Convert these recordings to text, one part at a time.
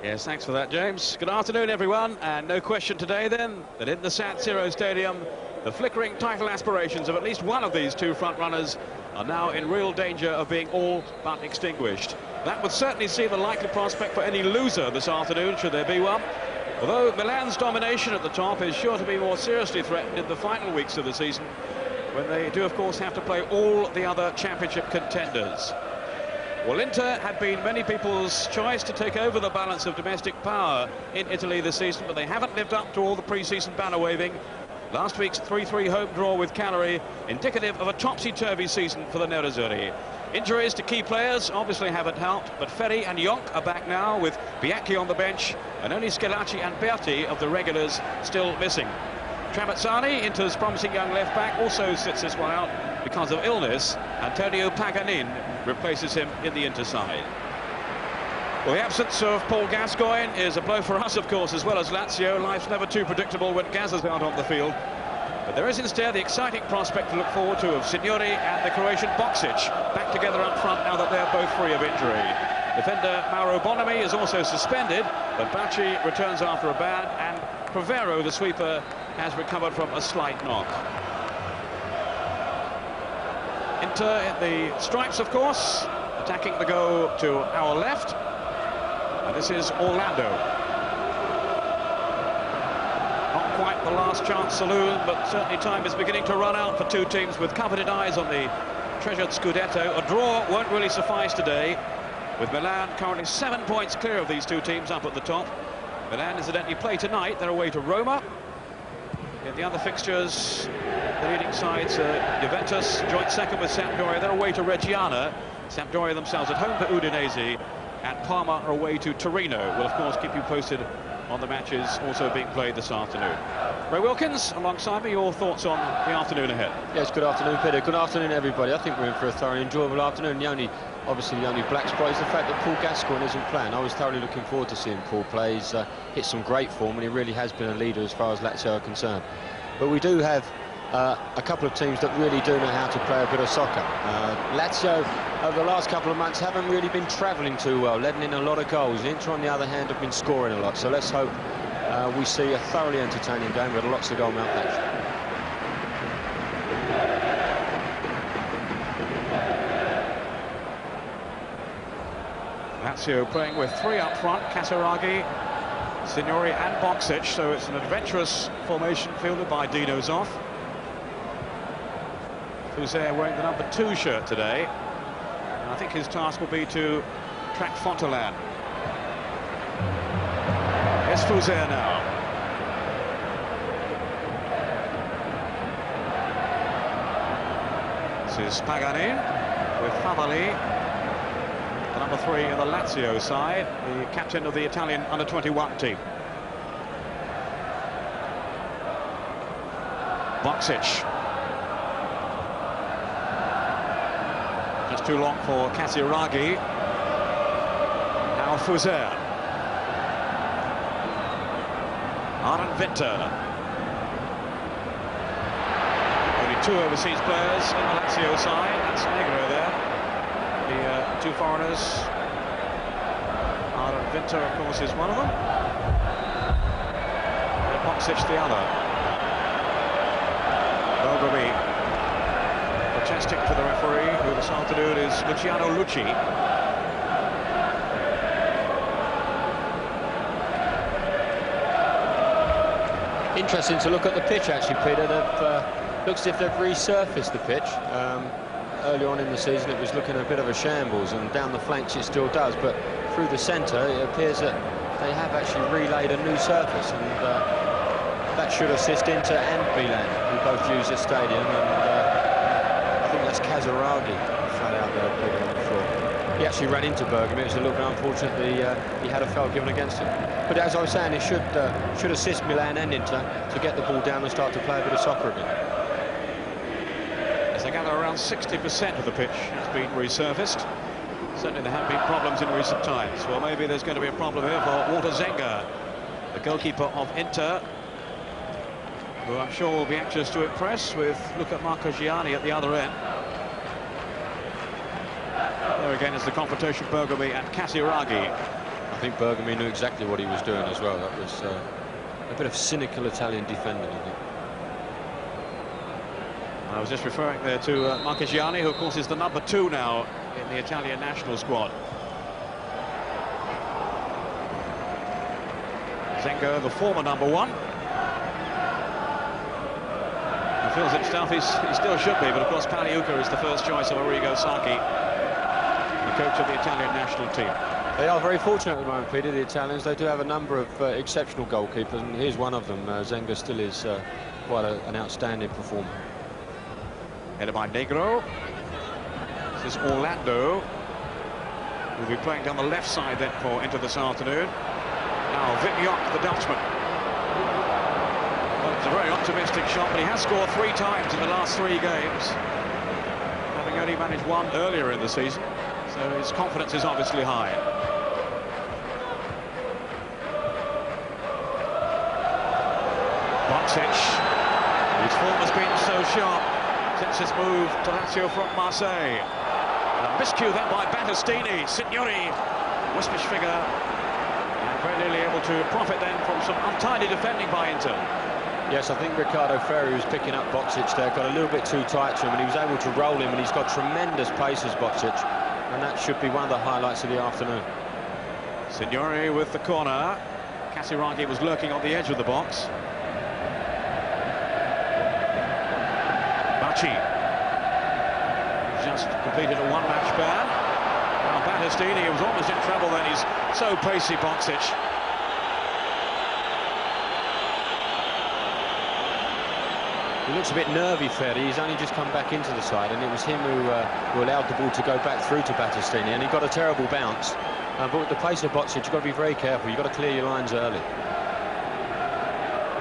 Yes, thanks for that, James. Good afternoon, everyone, and no question today, then, that in the San Siro Stadium, the flickering title aspirations of at least one of these two front-runners are now in real danger of being all but extinguished. That would certainly see the likely prospect for any loser this afternoon, should there be one. Although Milan's domination at the top is sure to be more seriously threatened in the final weeks of the season, when they do, of course, have to play all the other championship contenders. Well, Inter had been many people's choice to take over the balance of domestic power in Italy this season, but they haven't lived up to all the pre-season banner waving. Last week's 3-3 home draw with Cagliari, indicative of a topsy-turvy season for the Nerazzurri. Injuries to key players obviously haven't helped, but Ferri and Jonk are back now, with Bianchi on the bench, and only Schillaci and Berti of the regulars still missing. Trapazzani, Inter's promising young left-back, also sits this one out because of illness. Antonio Paganin replaces him in the Inter side. Well, the absence of Paul Gascoigne is a blow for us, of course, as well as Lazio. Life's never too predictable when Gaz is out on the field. But there is instead the exciting prospect to look forward to of Signori and the Croatian Bacci back together up front now that they're both free of injury. Defender Mauro Bonomi is also suspended, but Bacci returns after a ban, and Provero, the sweeper, has recovered from a slight knock. Inter in the stripes, of course, attacking the goal to our left. And this is Orlando. Not quite the last chance saloon, but certainly time is beginning to run out for two teams with coveted eyes on the treasured Scudetto. A draw won't really suffice today, with Milan currently 7 points clear of these two teams up at the top. Milan incidentally play tonight. They're away to Roma. In the other fixtures, the leading sides, Juventus, joint second with Sampdoria. They're away to Reggiana. Sampdoria themselves at home to Udinese, and Parma are away to Torino. We'll, of course, keep you posted on the matches also being played this afternoon. Ray Wilkins, alongside me, your thoughts on the afternoon ahead? Yes, good afternoon, Peter. Good afternoon, everybody. I think we're in for a thoroughly enjoyable afternoon. Obviously, the only black spot is the fact that Paul Gascoigne isn't playing. I was thoroughly looking forward to seeing Paul play. He's hit some great form, and he really has been a leader as far as Lazio are concerned. But we do have a couple of teams that really do know how to play a bit of soccer. Lazio, over the last couple of months, haven't really been travelling too well, letting in a lot of goals. Inter, on the other hand, have been scoring a lot. So let's hope we see a thoroughly entertaining game with lots of goal-mouth action. Lazio playing with three up front: Casaraghi, Signori and Bacci, so it's an adventurous formation fielded by Dino Zoff. Fuzet wearing the number 2 shirt today, and I think his task will be to track Fontolan. It's Fuzet now. This is Paganin with Favalli, the number 3 in the Lazio side, the captain of the Italian under-21 team. Bacci. Just too long for Casiraghi. Now Fuzet. Arden Winter. Only 2 overseas players in the Lazio side. That's Negro there. The 2 foreigners. Arden Winter, of course, is one of them. And Bacci the other. Bergomi protesting to the referee, who this afternoon is Luciano Lucci. Interesting to look at the pitch, actually, Peter. Looks as if they've resurfaced the pitch. Early on in the season, it was looking a bit of a shambles, and down the flanks it still does, but through the centre, it appears that they have actually relayed a new surface, and that should assist Inter and Milan, who both use this stadium, and I think that's Casaraghi flat out there on the floor. He actually ran into Bergkamp. It was a little bit unfortunate that he had a foul given against him. But as I was saying, it should assist Milan and Inter to get the ball down and start to play a bit of soccer again. As they gather, around 60% of the pitch has been resurfaced. Certainly there have been problems in recent times. Well, maybe there's going to be a problem here for Walter Zenga, the goalkeeper of Inter, who I'm sure will be anxious to impress with look at Marchegiani at the other end. There again is the confrontation, Bergomi and Casiraghi. I think Bergomi knew exactly what he was doing as well. That was a bit of cynical Italian defending, I think. I was just referring there to Marchegiani, who of course is the number 2 now in the Italian national squad. Zenga, the former number 1. He feels himself he still should be, but of course Paliuca is the first choice of Arrigo Sacchi, the coach of the Italian national team. They are very fortunate at the moment, Peter, the Italians. They do have a number of exceptional goalkeepers, and here's one of them. Zenga still is quite an outstanding performer. Headed by Negro. This is Orlando, who will be playing down the left side then for Inter this afternoon. Now Jonk, the Dutchman. Well, it's a very optimistic shot, but he has scored 3 times in the last 3 games, having only managed 1 earlier in the season, so his confidence is obviously high. Bacci, whose form has been so sharp since his move to Lazio from Marseille. Miscue that by Battistini. Signori, wispish figure, and very nearly able to profit then from some untidy defending by Inter. Yes, I think Riccardo Ferri was picking up Bacci there, got a little bit too tight to him, and he was able to roll him, and he's got tremendous pace as Bacci, and that should be one of the highlights of the afternoon. Signori with the corner. Casiraghi was lurking on the edge of the box. Bacci just completed a 1-match ban. Now Battistini, he was almost in trouble then. He's so pacey, Bacci. He looks a bit nervy, Ferri. He's only just come back into the side, and it was him who allowed the ball to go back through to Battistini, and he got a terrible bounce. But with the pace of Bacci, you've got to be very careful. You've got to clear your lines early.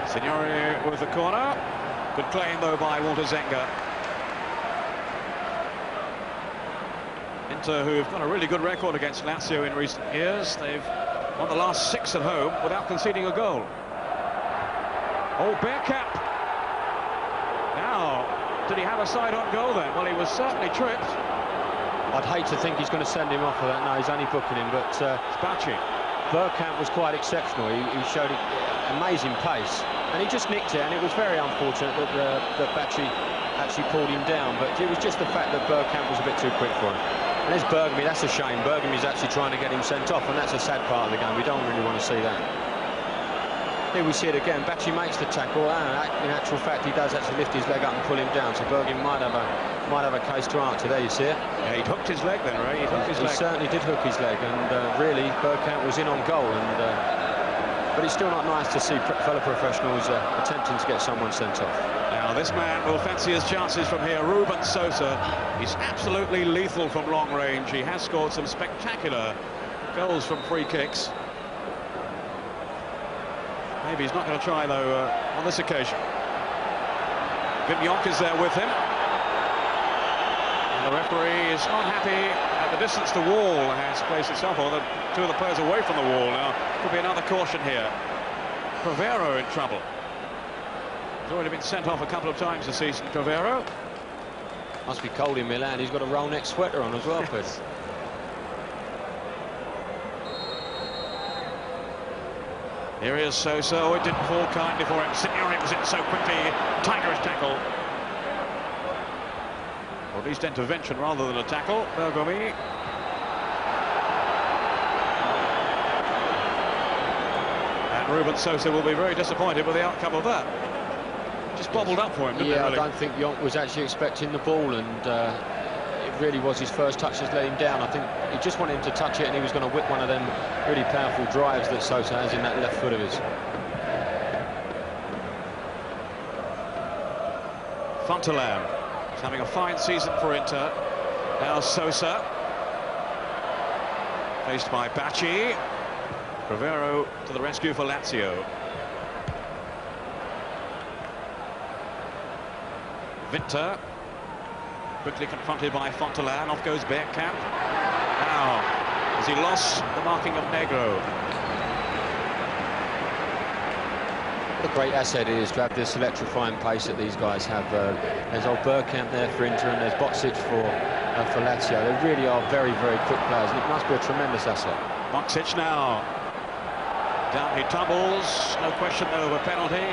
Signori with the corner. Good claim, though, by Walter Zenga. Inter, who have got a really good record against Lazio in recent years. They've won the last 6 at home without conceding a goal. Oh, Bergkamp. Now, did he have a side-on goal then? Well, he was certainly tripped. I'd hate to think he's going to send him off for that. No, he's only booking him, but Bacci. Bergkamp was quite exceptional. He showed amazing pace, and he just nicked it, and it was very unfortunate that Bacci actually pulled him down, but it was just the fact that Bergkamp was a bit too quick for him. And there's Bergomi. That's a shame. Bergomi's actually trying to get him sent off, and that's a sad part of the game. We don't really want to see that. Here we see it again. Bacci makes the tackle, and in actual fact, he does actually lift his leg up and pull him down. So Bergomi might have a case to answer. There you see it. Yeah, he hooked his leg then, right? He hooked his leg. He certainly did hook his leg, and really, Bergkamp was in on goal. But it's still not nice to see fellow professionals attempting to get someone sent off. Now, this man will fancy his chances from here. Ruben Sosa. He's absolutely lethal from long range. He has scored some spectacular goals from free kicks. Maybe he's not going to try, though, on this occasion. Jonk is there with him. And the referee is not happy at the distance the wall has placed itself, or the 2 of the players away from the wall. Now, could be another caution here. Crivero in trouble. He's already been sent off a couple of times this season, Crivero. Must be cold in Milan. He's got a roll-neck sweater on as well, Chris. Here is Sosa. Oh, it didn't fall kindly for him. Signori was in so quickly. Tigerish tackle. Or at least intervention rather than a tackle. Bergomi. And Ruben Sosa will be very disappointed with the outcome of that. Just bobbled up for him, didn't it, really? I don't think Jonk was actually expecting the ball, and it really was his first touch that's let him down. I think he just wanted him to touch it, and he was going to whip one of them really powerful drives that Sosa has in that left foot of his. Fontolan is having a fine season for Inter. Now Sosa, faced by Bacci. Crivero to the rescue for Lazio. Winter, quickly confronted by Fontolan. Off goes Bergkamp. Now, as he lost the marking of Negro. What a great asset it is to have this electrifying pace that these guys have. There's old Bergkamp there for Inter, and there's Bacci for Lazio. They really are very, very quick players, and it must be a tremendous asset. Boxic now. Down he tumbles. No question though of a penalty.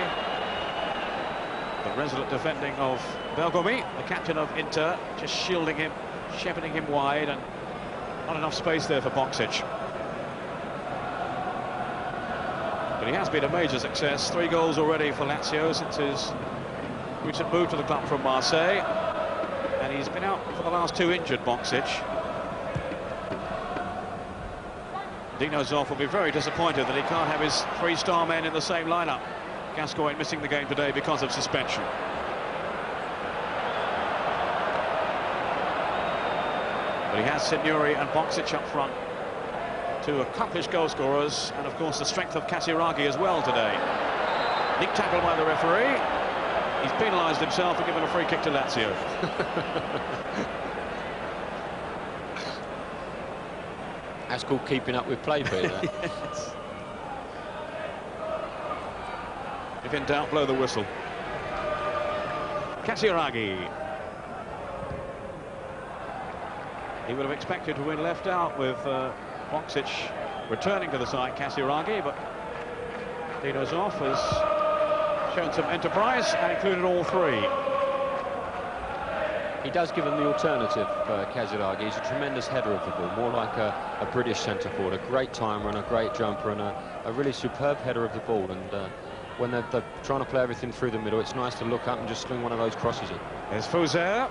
The resolute defending of Bergomi, the captain of Inter, just shielding him, shepherding him wide, and not enough space there for Boxic. But he has been a major success. 3 goals already for Lazio since his recent move to the club from Marseille. And he's been out for the last 2 injured, Boxic. Dino Zoff will be very disappointed that he can't have his 3-star men in the same lineup. Gascoigne missing the game today because of suspension. But he has Signori and Boxic up front, 2 accomplished goal scorers, and of course the strength of Casiraghi as well today. Neat tackle by the referee. He's penalised himself and given a free kick to Lazio. That's called keeping up with play, Peter. Yes. If in doubt, blow the whistle. Casiraghi. He would have expected to win left out with Boxic returning to the side, Casiraghi, but Dino Zoff has shown some enterprise and included all 3. He does give him the alternative, Casiraghi. He's a tremendous header of the ball, more like a British centre forward, a great timer and a great jumper and a really superb header of the ball. And when they're trying to play everything through the middle, it's nice to look up and just sling one of those crosses in. There's Fouzer.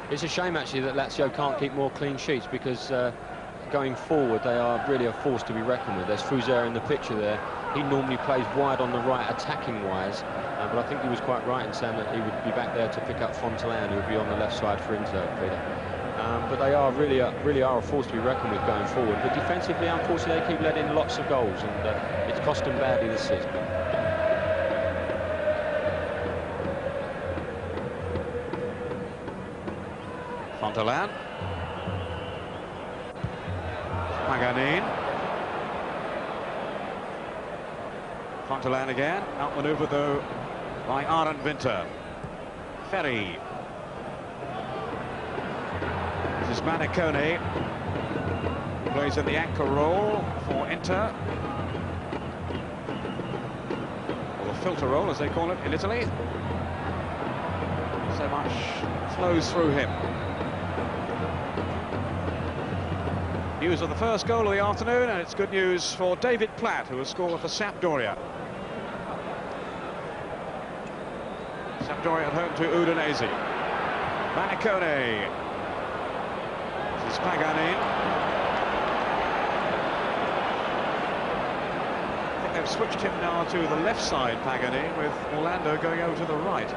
It's a shame actually that Lazio can't keep more clean sheets, because going forward they are really a force to be reckoned with. There's Fouzer in the picture there. He normally plays wide on the right, attacking wise, but I think he was quite right in saying that he would be back there to pick up Fontolan, who would be on the left side for Inter, Peter. But they are really are a force to be reckoned with going forward. But defensively, unfortunately, they keep letting lots of goals, and it's cost them badly this season. Fontolan. Paganin. Fontolan again, outmaneuvered though by Arend Winter. Ferri. This is Manicone, who plays in the anchor role for Inter, or the filter role as they call it in Italy. So much flows through him. News of the first goal of the afternoon, and it's good news for David Platt, who has scored for Sampdoria. Sampdoria at home to Udinese. Manicone. This is Paganin. I think they've switched him now to the left side, Paganin, with Orlando going over to the right.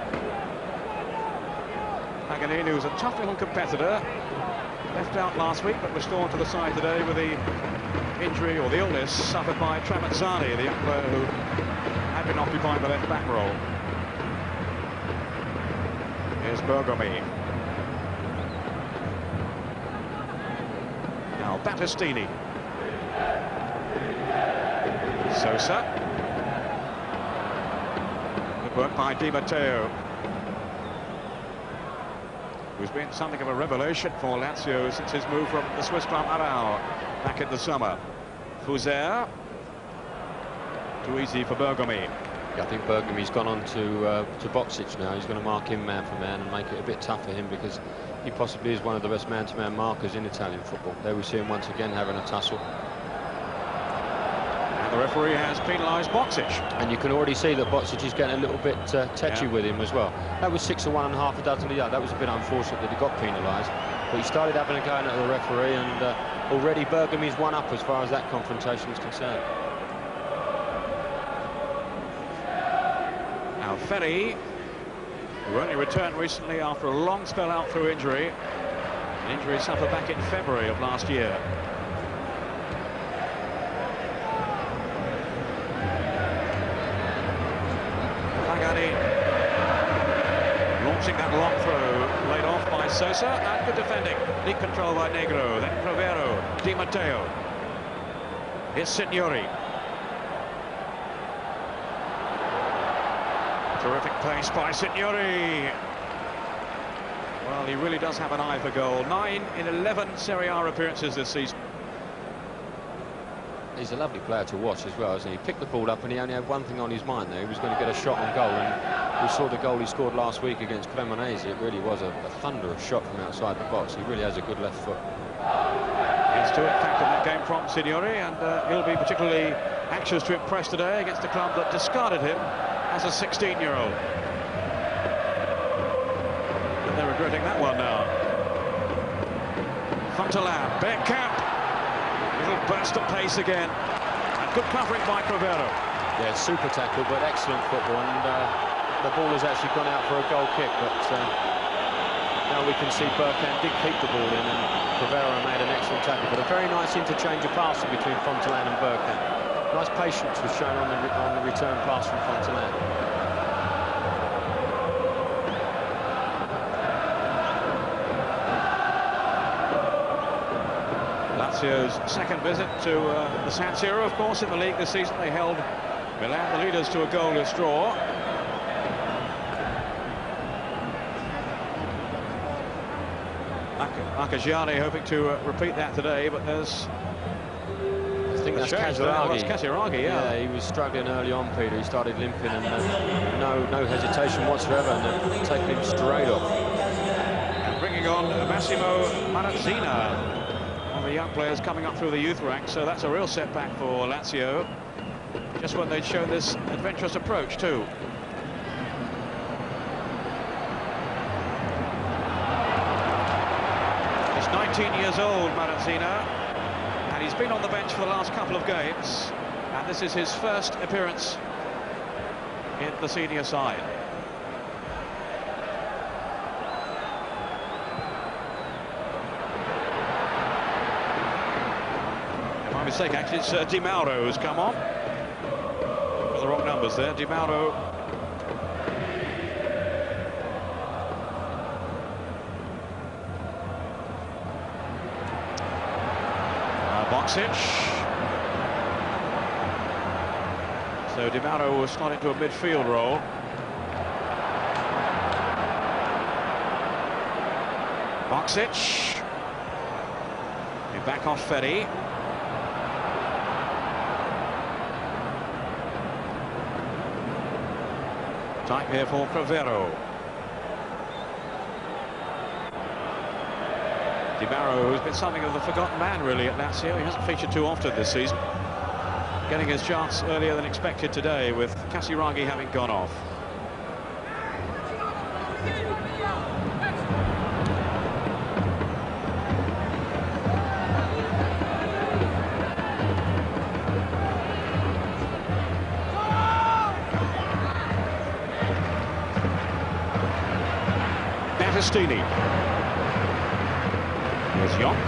Paganin, who's a tough little competitor, left out last week but restored to the side today with the injury or the illness suffered by Tramezzani, the young player who had been occupying the left back role. Here's Bergomi. Now Battistini. Sosa. Good work by DiMatteo, who's been something of a revelation for Lazio since his move from the Swiss club Aarau back in the summer. Fouzer. Too easy for Bergomi. Yeah, I think Bergomi's gone on to Boxic now. He's going to mark him man for man and make it a bit tough for him, because he possibly is one of the best man-to-man markers in Italian football. There we see him once again having a tussle. And the referee has penalised Boxic. And you can already see that Boxic is getting a little bit tetchy with him as well. That was 6 to 1 and half a dozen to the other. That was a bit unfortunate that he got penalised. But he started having a go at the referee, and already Bergomi's one up as far as that confrontation is concerned. Now Ferri, who only returned recently after a long spell out through injury. An injury suffered back in February of last year. Paganin launching that long throw, laid off by Sosa, and good defending. Neat control by Negro, then Provero, DiMatteo. Here's Signori. Terrific pace by Signori. Well, he really does have an eye for goal. 9 in 11 Serie A appearances this season. He's a lovely player to watch as well, isn't he? He picked the ball up and he only had one thing on his mind there. He was going to get a shot on goal, and we saw the goal he scored last week against Cremonese. It really was a thunderous shot from outside the box. He really has a good left foot. He's to impact in that game from Signori, and he'll be particularly anxious to impress today against a club that discarded him as a 16-year-old. And they're regretting that one now. Fontolan, Bergkamp. Little burst of pace again, and good covering by Crivero. Yeah, super tackle, but excellent football, and the ball has actually gone out for a goal kick, but now we can see Bergkamp did keep the ball in, and Crivero made an excellent tackle, but a very nice interchange of passing between Fontolan and Bergkamp. Nice patience was shown on the return pass from Fontolan. Lazio's second visit to the San Siro, of course, in the league this season. They held Milan, the leaders, to a goalless draw. Marchegiani hoping to repeat that today, but there's... I think that's Casiraghi, yeah. He was struggling early on, Peter. He started limping, and no hesitation whatsoever, and they've taken him straight off. And bringing on Massimo Marazzina, the young players coming up through the youth ranks, so that's a real setback for Lazio, just when they'd shown this adventurous approach too. He's 19 years old, Marazzina, and he's been on the bench for the last couple of games, and this is his first appearance in the senior side. Mistake, actually, it's DiMatteo who's come on. Got the wrong numbers there. DiMatteo. Boxic. So DiMatteo will slot into a midfield role. Boxic. Back off Ferri. Time here for Crivero. DiMatteo, who's been something of the forgotten man really at Lazio. He hasn't featured too often this season. Getting his chance earlier than expected today, with Casiraghi having gone off. Battistini. Here's Jonk.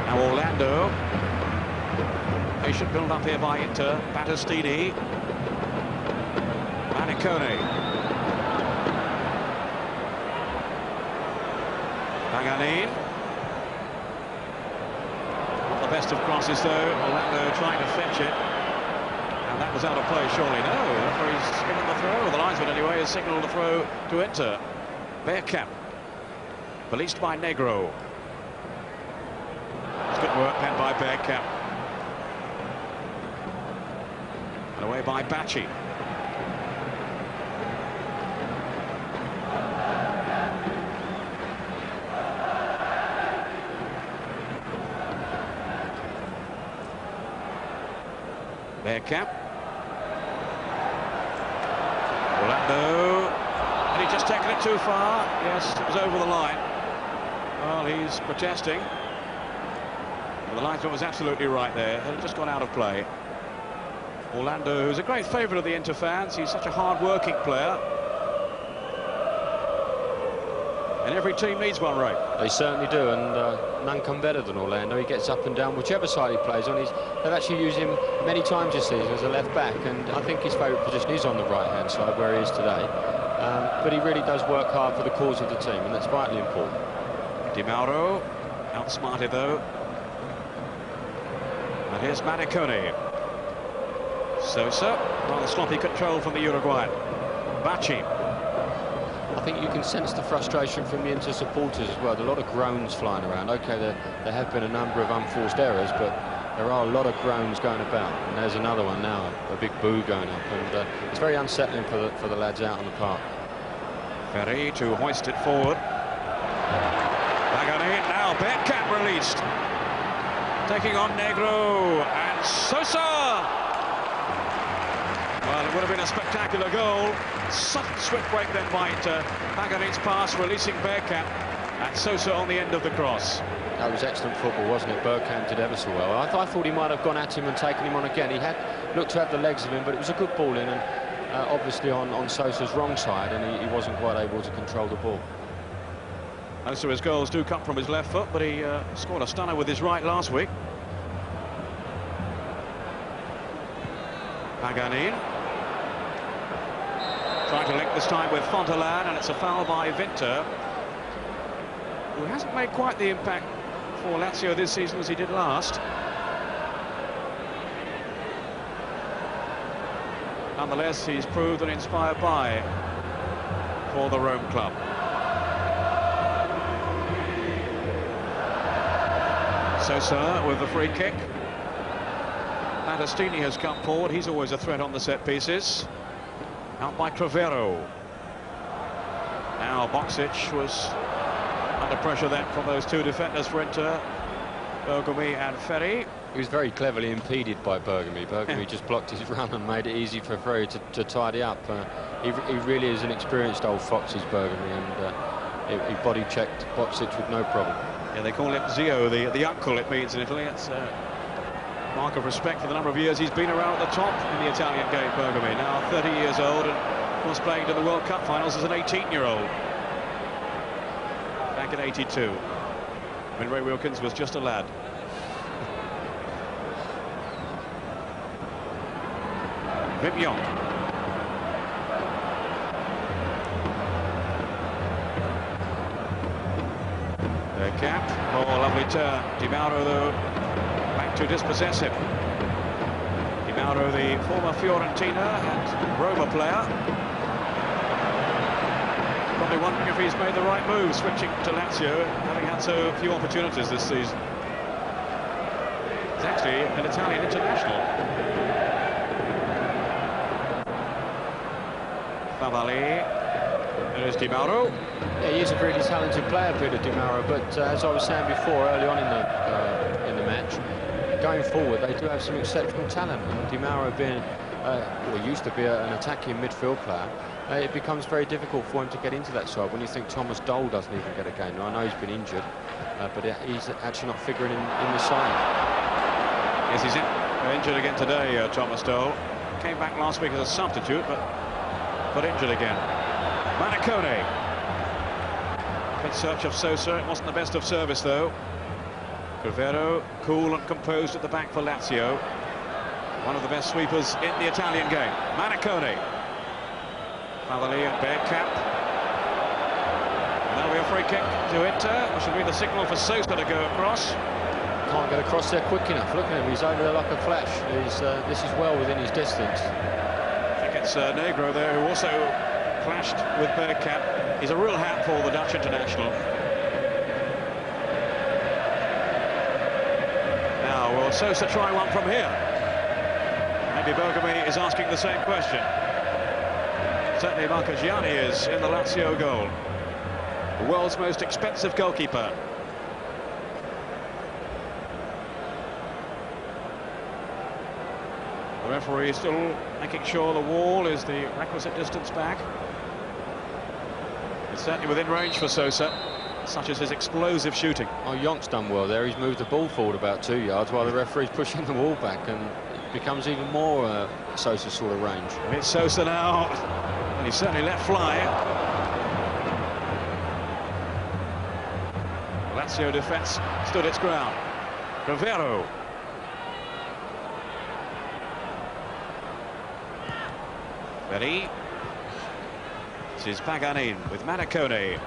Now Orlando. Patient build up here by Inter. Battistini. Manicone. Paganin. Not the best of crosses though. Orlando trying to fetch it. And that was out of play, surely. No, the referee's given the throw. The linesman, anyway, has signalled the throw to Inter. Bergkamp, released by Negro. It's good work then by Bergkamp. And away by Bacci. Bergkamp. Orlando, and he's just taken it too far. Yes, it was over the line. Well, he's protesting. Well, the linesman was absolutely right there. It had just gone out of play. Orlando, who's a great favourite of the Inter fans. He's such a hard-working player. And every team needs one, Ray. They certainly do, and none come better than Orlando. He gets up and down whichever side he plays on. They've actually used him many times this season as a left back, and I think his favourite position is on the right-hand side where he is today. But he really does work hard for the cause of the team, and that's vitally important. DiMatteo, outsmarted though. And here's Manicone. Sosa, rather sloppy control from the Uruguayan. Bacci. I think you can sense the frustration from the Inter supporters as well. There are a lot of groans flying around. Okay, there have been a number of unforced errors, but there are a lot of groans going about. And there's another one now, a big boo going up. And it's very unsettling for the lads out on the park. Ferri to hoist it forward. Paganin, now Bergkamp released. Taking on Negro and Sosa. Well, it would have been a spectacular goal. Sudden swift break then by Paganin's pass, releasing Bergkamp, and Sosa on the end of the cross. That was excellent football, wasn't it? Bergkamp did ever so well. I thought he might have gone at him and taken him on again. He had looked to have the legs of him, but it was a good ball in, and obviously on Sosa's wrong side, and he wasn't quite able to control the ball. Most of his goals do come from his left foot, but he scored a stunner with his right last week. Paganin trying to link this time with Fontolan, and it's a foul by Winter, who hasn't made quite the impact for Lazio this season as he did last. Nonetheless, he's proved an inspired buy for the Rome club. Sosa with the free kick. Battistini has come forward. He's always a threat on the set pieces. Out by Crivero. Now Bacci was under pressure then from those two defenders for Inter, Bergomi and Ferri. He was very cleverly impeded by Bergomi. Bergomi just blocked his run and made it easy for Ferri to tidy up. He really is an experienced old fox, is Bergomi, and he body checked Bacci with no problem. Yeah, they call him Zio, the uncle it means in Italy. It's a mark of respect for the number of years he's been around at the top in the Italian game, Bergomi. Now 30 years old and of course playing in the World Cup finals as an 18-year-old. Back in 82, when Ray Wilkins was just a lad. Jonk. Bergkamp, oh, lovely turn. DiMatteo, though, back to dispossess him. DiMatteo, the former Fiorentina and Roma player. Probably wondering if he's made the right move, switching to Lazio, having had so few opportunities this season. He's actually an Italian international. Favalli, there's DiMatteo. Yeah, he is a really talented player, Peter DiMatteo, but as I was saying before, early on in the match, going forward, they do have some exceptional talent. And DiMatteo being, well, used to be an attacking midfield player, it becomes very difficult for him to get into that side when you think Thomas Dole doesn't even get a game. Now, I know he's been injured, but he's actually not figuring in the side. Yes, he's injured again today, Thomas Dole. Came back last week as a substitute, but injured again. Manicone. In search of Sosa. It wasn't the best of service, though. Crivero, cool and composed at the back for Lazio. One of the best sweepers in the Italian game. Manicone. Favalli and Bergkamp. And that'll be a free kick to Inter, which will be the signal for Sosa to go across. Can't get across there quick enough. Look at him, he's over there like a flash. This is well within his distance. I think it's Negro there who also clashed with Bergkamp. He's a real handful, the Dutch international. Now, will Sosa try one from here? Maybe Bergomi is asking the same question. Certainly Marchegiani is in the Lazio goal. The world's most expensive goalkeeper. The referee is still making sure the wall is the requisite distance back. It's certainly within range for Sosa, such as his explosive shooting. Oh, Jonk's done well there. He's moved the ball forward about 2 yards while the referee's pushing the wall back, and it becomes even more Sosa sort of range. It's Sosa now, and he certainly let fly. Lazio defence stood its ground. Crivero. Ferri. This is Paganin with Manicone.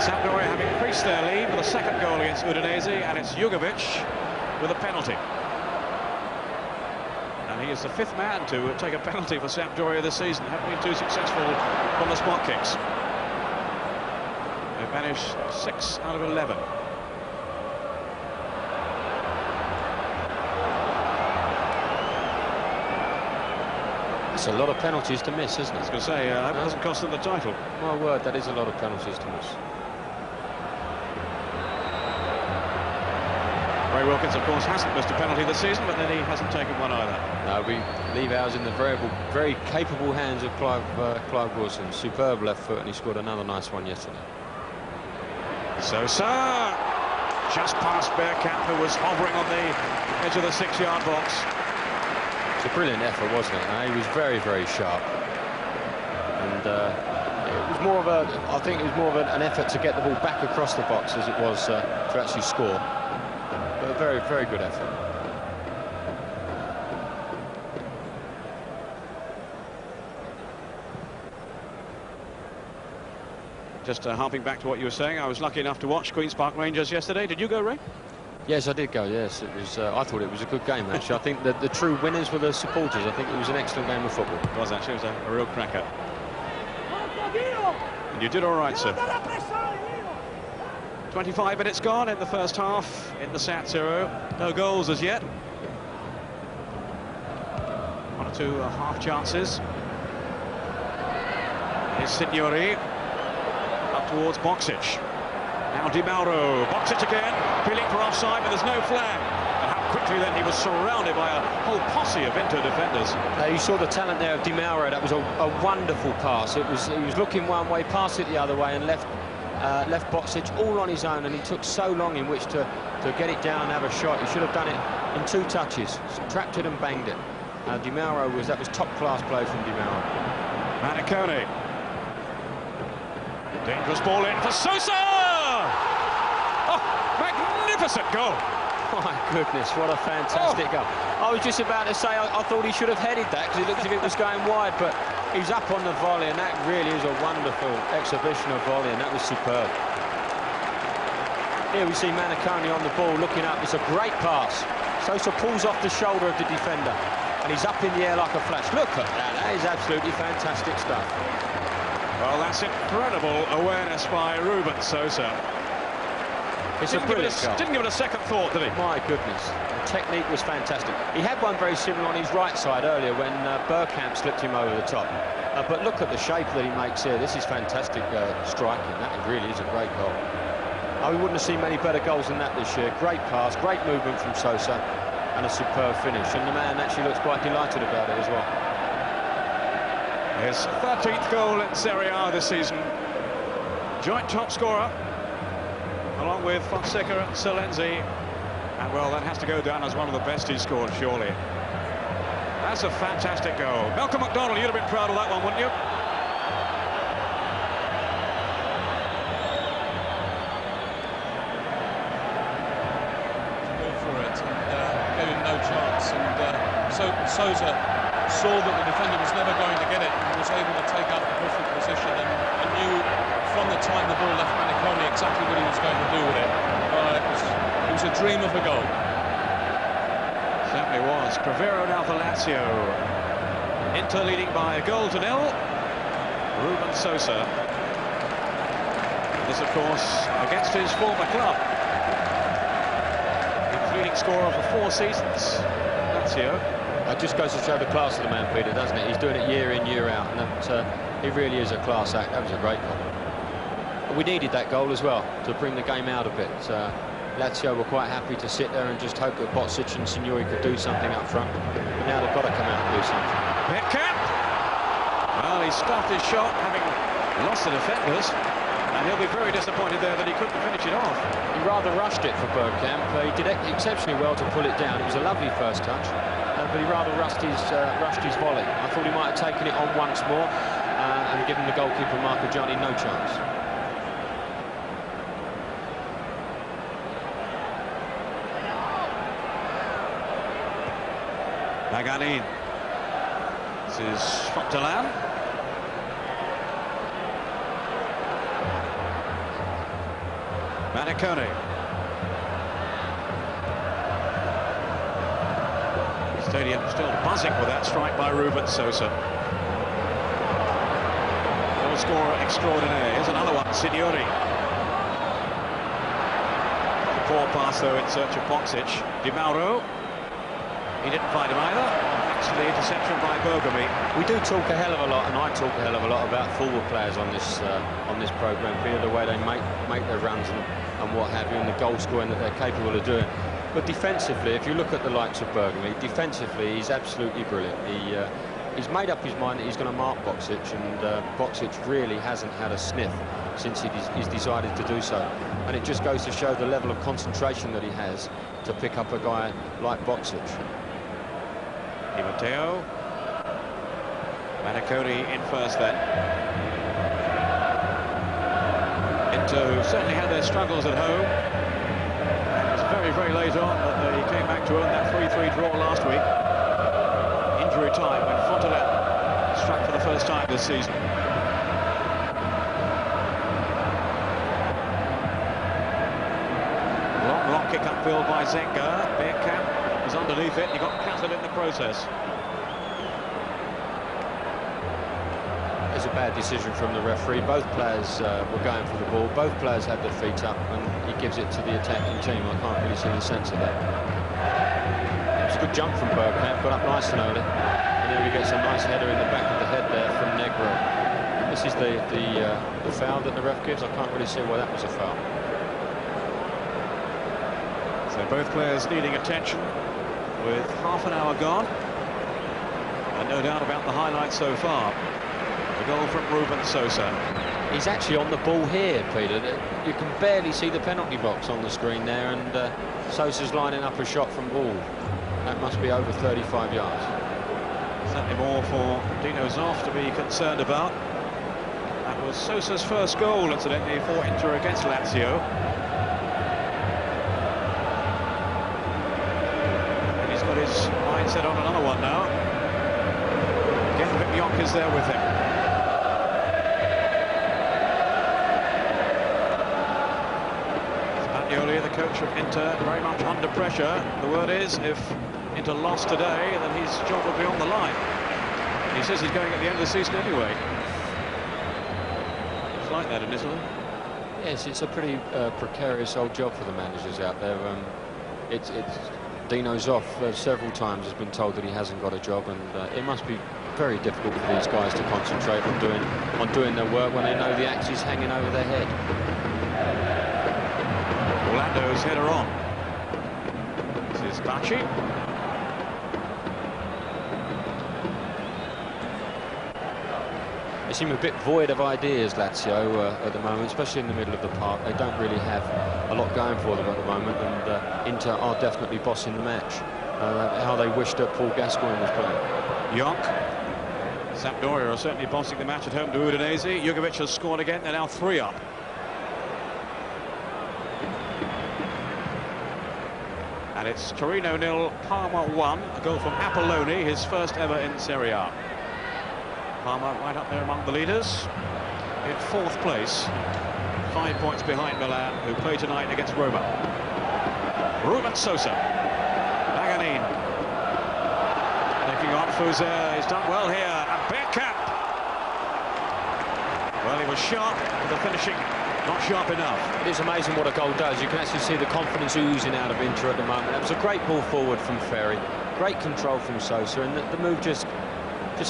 Sampdoria have increased their lead with a second goal against Udinese, and it's Jugovic with a penalty. And he is the 5th man to take a penalty for Sampdoria this season. Haven't been too successful from the spot kicks. They've managed 6 out of 11. That's a lot of penalties to miss, isn't it? I was going to say, that doesn't cost them the title. My word, that is a lot of penalties to miss. Ray Wilkins, of course, hasn't missed a penalty this season, but then he hasn't taken one either. No, we leave ours in the very capable hands of Clive Wilson. Superb left foot, and he scored another nice one yesterday. Sosa, just past Bergkamp, who was hovering on the edge of the 6-yard box. It's a brilliant effort, wasn't it? He was very, very sharp, and it was more of I think it was more of an effort to get the ball back across the box as it was to actually score. But a very, very good effort. Just harping back to what you were saying, I was lucky enough to watch Queen's Park Rangers yesterday. Did you go, Ray? Yes, I did go, yes. It was. I thought it was a good game, actually. I think that the true winners were the supporters. I think it was an excellent game of football. It was, actually. It was a real cracker. And you did all right, sir. 25 minutes gone in the first half in the Sat 0. No goals as yet. 1 or 2 half chances. Here's Signori. Up towards Bacci. Now DiMatteo, Bacci again, appealing for offside, but there's no flag. And how quickly then he was surrounded by a whole posse of Inter defenders. You saw the talent there of DiMatteo. That was a wonderful pass. He was looking one way, passed it the other way, and left Bacci all on his own. And he took so long in which to get it down and have a shot. He should have done it in 2 touches. Trapped it and banged it. DiMatteo that was top class play from DiMatteo. Manicone. Dangerous ball in for Sosa! Oh, magnificent goal! My goodness, what a fantastic goal. I was just about to say I thought he should have headed that because it looked as if it was going wide, but he's up on the volley, and that really is a wonderful exhibition of volley, and that was superb. Here we see Manicone on the ball looking up. It's a great pass. Sosa pulls off the shoulder of the defender, and he's up in the air like a flash. Look at that. That is absolutely fantastic stuff. Well, that's incredible awareness by Ruben Sosa. It's a brilliant goal. Didn't give it a second thought, did he? My goodness, the technique was fantastic. He had one very similar on his right side earlier when Bergkamp slipped him over the top. But look at the shape that he makes here. This is fantastic striking. That really is a great goal. We wouldn't have seen many better goals than that this year. Great pass, great movement from Sosa, and a superb finish. And the man actually looks quite delighted about it as well. His 13th goal in Serie A this season. Joint top scorer, along with Fonseca and Salenzi. And, well, that has to go down as one of the best he's scored, surely. That's a fantastic goal. Malcolm McDonald, you'd have been proud of that one, wouldn't you? Go for it and gave him no chance. And Sosa saw that the defender was never going to get it and was able to take up the perfect position and knew from the time the ball left Manicone exactly what he was going to do with it. It was a dream of a goal. Certainly was. Crevero now for Lazio. Inter leading by a goal to 0. Ruben Sosa. This, of course, against his former club. Leading scorer for 4 seasons. Lazio. It just goes to show the class of the man, Peter, doesn't it? He's doing it year in, year out, and that, he really is a class act. That was a great goal. We needed that goal as well to bring the game out a bit. Lazio were quite happy to sit there and just hope that Bacci and Signori could do something up front. But now they've got to come out and do something. Bergkamp! Well, he stuffed his shot, having lost the defenders, and he'll be very disappointed there that he couldn't finish it off. He rather rushed it for Bergkamp. He did exceptionally well to pull it down. It was a lovely first touch, but he rather rushed his volley. I thought he might have taken it on once more and given the goalkeeper Marchegiani no chance. Paganin. This is Fontolan. Manicone. He's Stadium still buzzing with that strike by Ruben Sosa. Goal scorer extraordinaire. Here's another one, Signori. The poor pass though in search of Bacci. DiMatteo. He didn't find him either. Thanks to the interception by Bergomi. We do talk a hell of a lot, and I talk a hell of a lot about forward players on this programme, Peter, the way they make their runs and what have you, and the goal scoring that they're capable of doing. But defensively, if you look at the likes of Bergomi, defensively he's absolutely brilliant. He's made up his mind that he's going to mark Bacci, and Bacci really hasn't had a sniff since he's decided to do so. And it just goes to show the level of concentration that he has to pick up a guy like Bacci. DiMatteo. Manicone in first then. Inter, who certainly had their struggles at home. It was very, very late on that they came back to earn that 3-3 draw last week. Injury time when Fontolan struck for the first time this season. Long kick upfield by Zenga. Bergkamp was underneath it. He got cancelled in the process. It's a bad decision from the referee. Both players were going for the ball. Both players had their feet up, and he gives it to the attacking team. I can't really see the sense of that. It was a good jump from Bergkamp, got up nice and early, and then he gets a nice header in the back of the head there from Negro. This is the foul that the ref gives. I can't really see why that was a foul. So both players needing attention with half an hour gone, and no doubt about the highlights so far. The goal from Ruben Sosa. He's actually on the ball here, Peter. You can barely see the penalty box on the screen there, and Sosa's lining up a shot from ball. That must be over 35 yards. Certainly more for Dino Zoff to be concerned about. That was Sosa's first goal, incidentally, for Inter against Lazio. And he's got his mindset on another one now. Again, Jonk is there with him. Bagnoli, the coach of Inter, very much under pressure. The word is, if Inter lost today, then his job will be on the line. And he says he's going at the end of the season anyway. It's like that in Italy. Yes, it's a pretty precarious old job for the managers out there. It's Dino Zoff several times has been told that he hasn't got a job, and it must be very difficult for these guys to concentrate on doing their work when they know the axe is hanging over their head. Orlando's header on. This is Bacci. They seem a bit void of ideas, Lazio, at the moment, especially in the middle of the park. They don't really have a lot going for them at the moment, and Inter are definitely bossing the match. How they wish that Paul Gascoigne was playing. Jonk. Sampdoria are certainly bossing the match at home to Udinese. Jugovic has scored again. They're now 3 up. And it's Torino 0, Parma 1. A goal from Apolloni, his first ever in Serie A. Parma right up there among the leaders. In 4th place. 5 points behind Milan, who play tonight against Roma. Ruben Sosa. Paganin. Taking on Fuser. He's done well here. And Bergkamp. Well, he was sharp, but the finishing not sharp enough. It is amazing what a goal does. You can actually see the confidence oozing out of Inter at the moment. That was a great ball forward from Ferri. Great control from Sosa, and the move just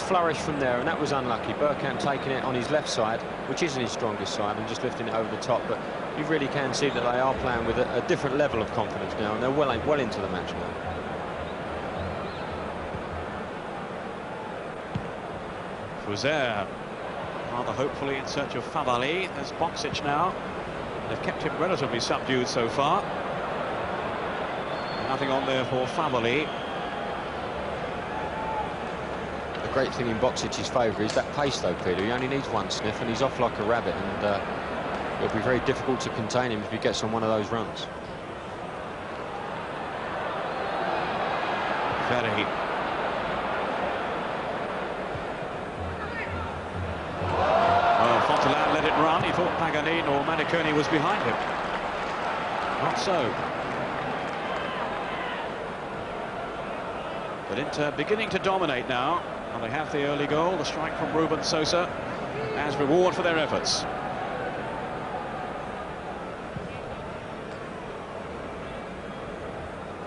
flourished from there, and that was unlucky. Bergkamp taking it on his left side, which isn't his strongest side, and just lifting it over the top. But you really can see that they are playing with a different level of confidence now, and they're well into the match now. Fuser rather hopefully in search of Favalli. There's Bacci now. They've kept him relatively subdued so far. Nothing on there for Favalli. The great thing in Baccic's favour is that pace, though, Peter. He only needs one sniff, and he's off like a rabbit, and it'll be very difficult to contain him if he gets on one of those runs. Ferri. Well, Fontolan let it run. He thought Paganin or Manicone was behind him. Not so. But Inter beginning to dominate now, and they have the early goal, the strike from Ruben Sosa, as reward for their efforts.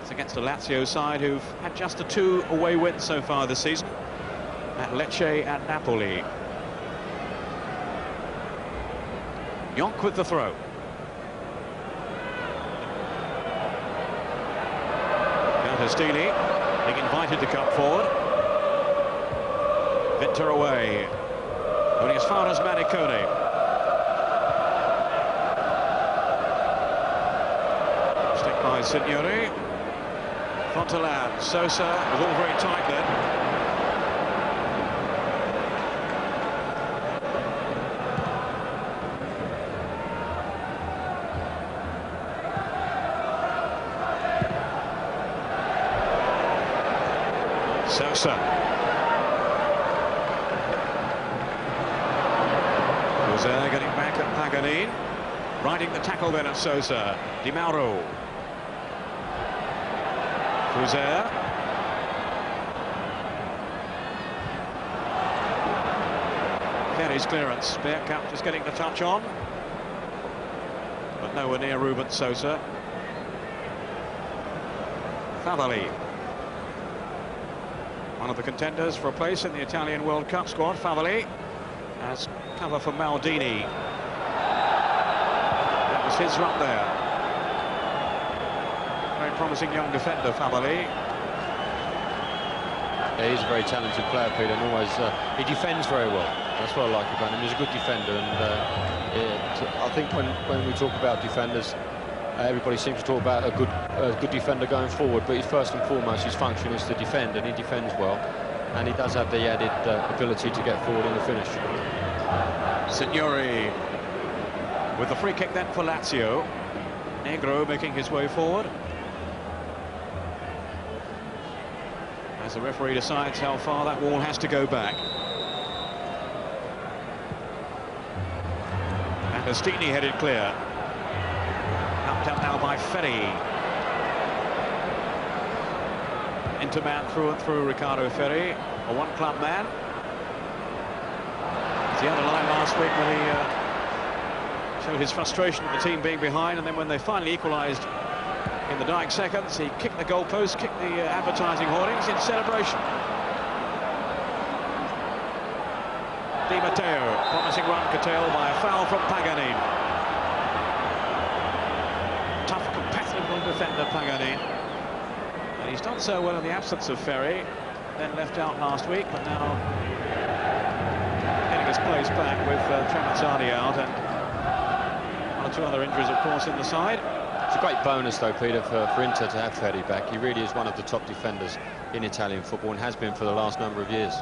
It's against a Lazio side who've had just the 2 away wins so far this season, at Lecce and Napoli. Jonk with the throw. Battistini being invited to come forward. Inter away. Only as far as Manicone. Stick by Signori. Fontolan. Sosa was all very tight then. Sosa. Jose getting back at Paganin. Riding the tackle then at Sosa. DiMatteo. Jose. Ferri's clearance. Bergkamp just getting the touch on. But nowhere near Ruben Sosa. Favalli. One of the contenders for a place in the Italian World Cup squad, Favalli, as cover for Maldini. That was his run there. Very promising young defender, Favalli. Yeah, he's a very talented player, Peter, and always he defends very well. That's what I like about him. He's a good defender, and I think when we talk about defenders, everybody seems to talk about a good defender going forward, but first and foremost his function is to defend, and he defends well, and he does have the added ability to get forward in the finish. Signori with the free kick then for Lazio. Negro making his way forward as the referee decides how far that wall has to go back. Battistini headed clear. Up now by Ferri. Interman through and through, Ricardo Ferri, a one-club man. As he underlined last week when he showed his frustration at the team being behind, and then when they finally equalised in the dying seconds, he kicked the goalpost, kicked the advertising hoardings in celebration. DiMatteo, promising run curtailed by a foul from Paganin. Tough, competitive defender, Paganin. And he's done so well in the absence of Ferri, then left out last week, but now getting his place back with Trapazzani out and one or two other injuries, of course, in the side. It's a great bonus, though, Peter, for Inter to have Ferri back. He really is one of the top defenders in Italian football and has been for the last number of years.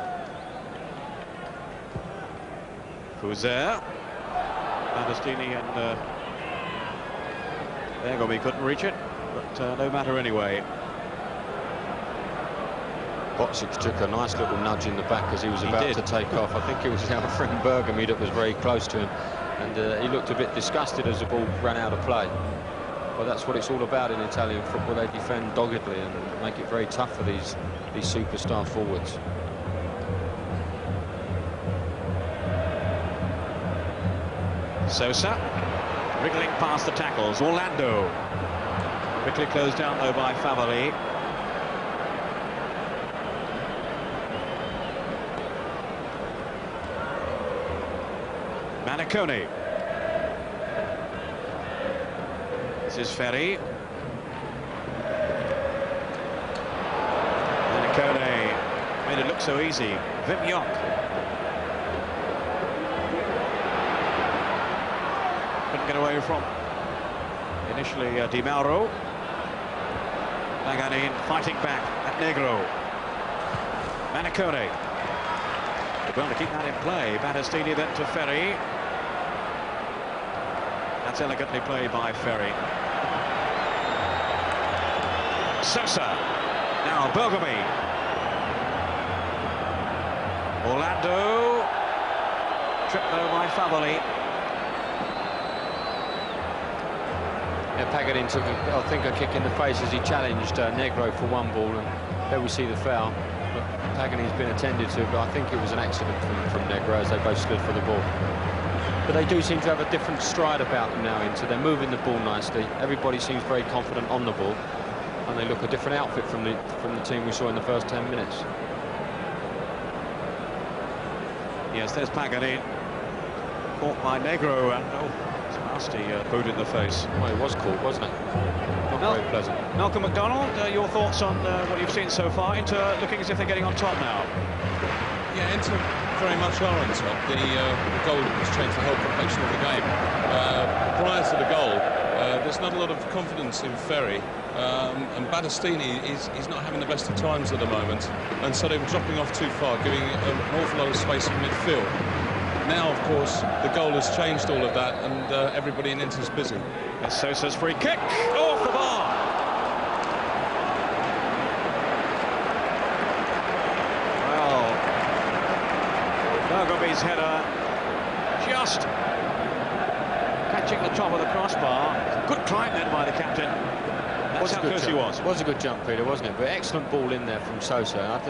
Fuser, Battistini and Bergomi couldn't reach it, but no matter anyway. Bacci took a nice little nudge in the back as he was about to take off. I think it was our friend Bergomi that was very close to him, and he looked a bit disgusted as the ball ran out of play. But that's what it's all about in Italian football. They defend doggedly and make it very tough for these superstar forwards. Sosa wriggling past the tackles. Orlando quickly closed down though by Favalli. Manicone. This is Ferri. Manicone made it look so easy. Jonk. Couldn't get away from initially DiMatteo. Paganin fighting back at Negro. Manicone. They're going to keep that in play. Battistini then to Ferri. That's elegantly played by Ferri. Sosa. Now Bergomi. Orlando. Tripped though by Favalli. Yeah, Paganin took, I think, a kick in the face as he challenged Negro for one ball, and There we see the foul. But Paganin's been attended to, but I think it was an accident from Negro as they both stood for the ball. But they do seem to have a different stride about them now, Inter. They're moving the ball nicely. Everybody seems very confident on the ball, and they look a different outfit from the team we saw in the first 10 minutes. Yes, there's Paganin. Caught by Negro, and it's a nasty boot in the face. Well, it was caught, wasn't it? Not very pleasant. Malcolm McDonald, your thoughts on what you've seen so far? Inter looking as if they're getting on top now. Yeah, Inter very much are on top. The goal has changed the whole complexion of the game. Prior to the goal, there's not a lot of confidence in Ferri, and Battistini is not having the best of times at the moment, and so they were dropping off too far, giving an awful lot of space in midfield. Now, of course, the goal has changed all of that, and everybody in Inter's busy. It's Sosa's free kick off the bar. Well, Bergomi's header just catching the top of the crossbar. Good climb then by the captain. That's how close he was. It was a good jump, Peter, wasn't it? But excellent ball in there from Sosa.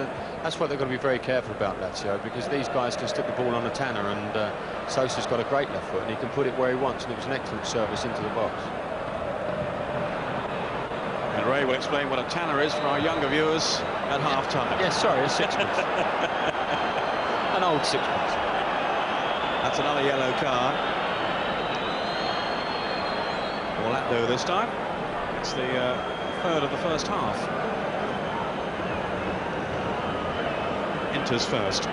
That's what they've got to be very careful about, Lazio, because these guys can stick the ball on a tanner, and Sosa's got a great left foot, and he can put it where he wants, and it was an excellent service into the box. And Ray will explain what a tanner is for our younger viewers at half-time. Yes, sorry, a sixpence. An old sixpence. That's another yellow card. Orlando this time. It's the third of the first half. Inter's first.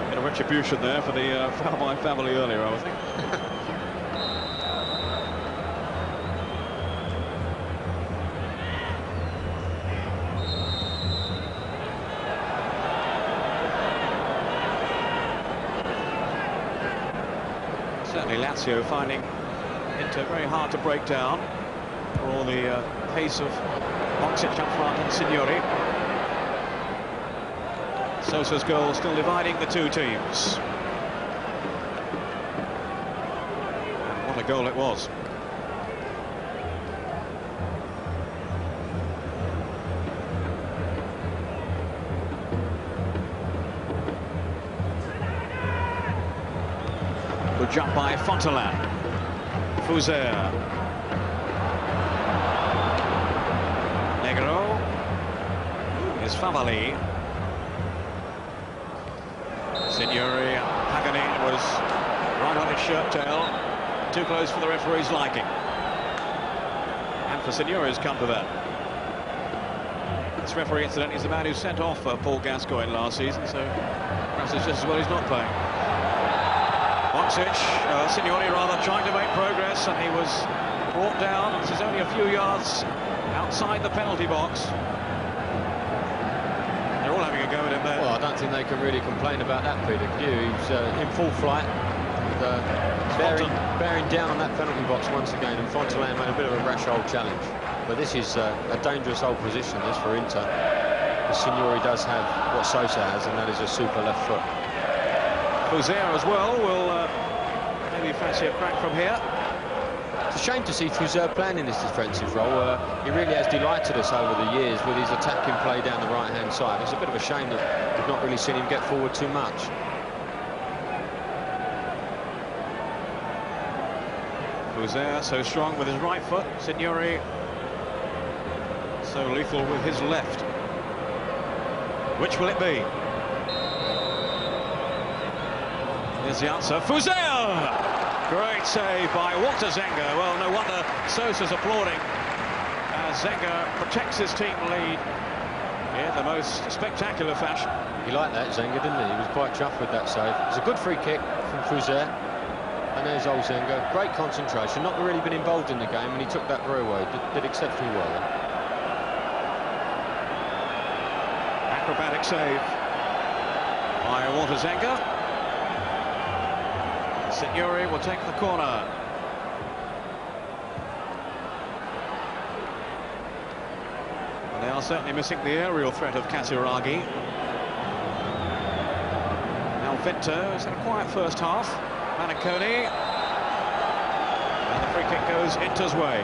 Bit of retribution there for the foul by Favalli earlier, I think. Certainly Lazio finding Inter very hard to break down. For all the pace of Bacci up front and Signori. Sosa's goal still dividing the two teams. And what a goal it was. Good jump by Fontolan. Fuser. Negro. Is Favalli. Signori. Paganin was right on his shirt tail. Too close for the referee's liking. And for Signori's come to that. This referee, incidentally, is the man who sent off Paul Gascoigne last season, so perhaps it's just as well he's not playing. Signori rather trying to make progress, and he was brought down. This is only a few yards outside the penalty box. They're all having a go at him there. Well, I don't think they can really complain about that, Peter. He was in full flight, bearing down on that penalty box once again, and Fontolan made a bit of a rash old challenge. But this is a dangerous old position, this, for Inter. Signori does have what Sosa has, and that is a super left foot. Fuser as well will maybe fancy a crack from here. It's a shame to see Fuser playing in this defensive role. He really has delighted us over the years with his attacking play down the right-hand side. It's a bit of a shame that we've not really seen him get forward too much. Fuser so strong with his right foot. Signori so lethal with his left. Which will it be? Here's the answer. Fuser! Great save by Zenga. Well, no wonder Sosa's applauding as Zenga protects his team lead in the most spectacular fashion. He liked that, Zenga, didn't he? He was quite chuffed with that save. It's a good free kick from Fuser. And there's old Zenga. Great concentration. Not really been involved in the game, and he took that very well. Did exceptionally well then. Acrobatic save by Zenga. Signori will take the corner. They are certainly missing the aerial threat of Casiraghi. Now Vinto has had a quiet first half. Manicone. And the free kick goes Inter's way.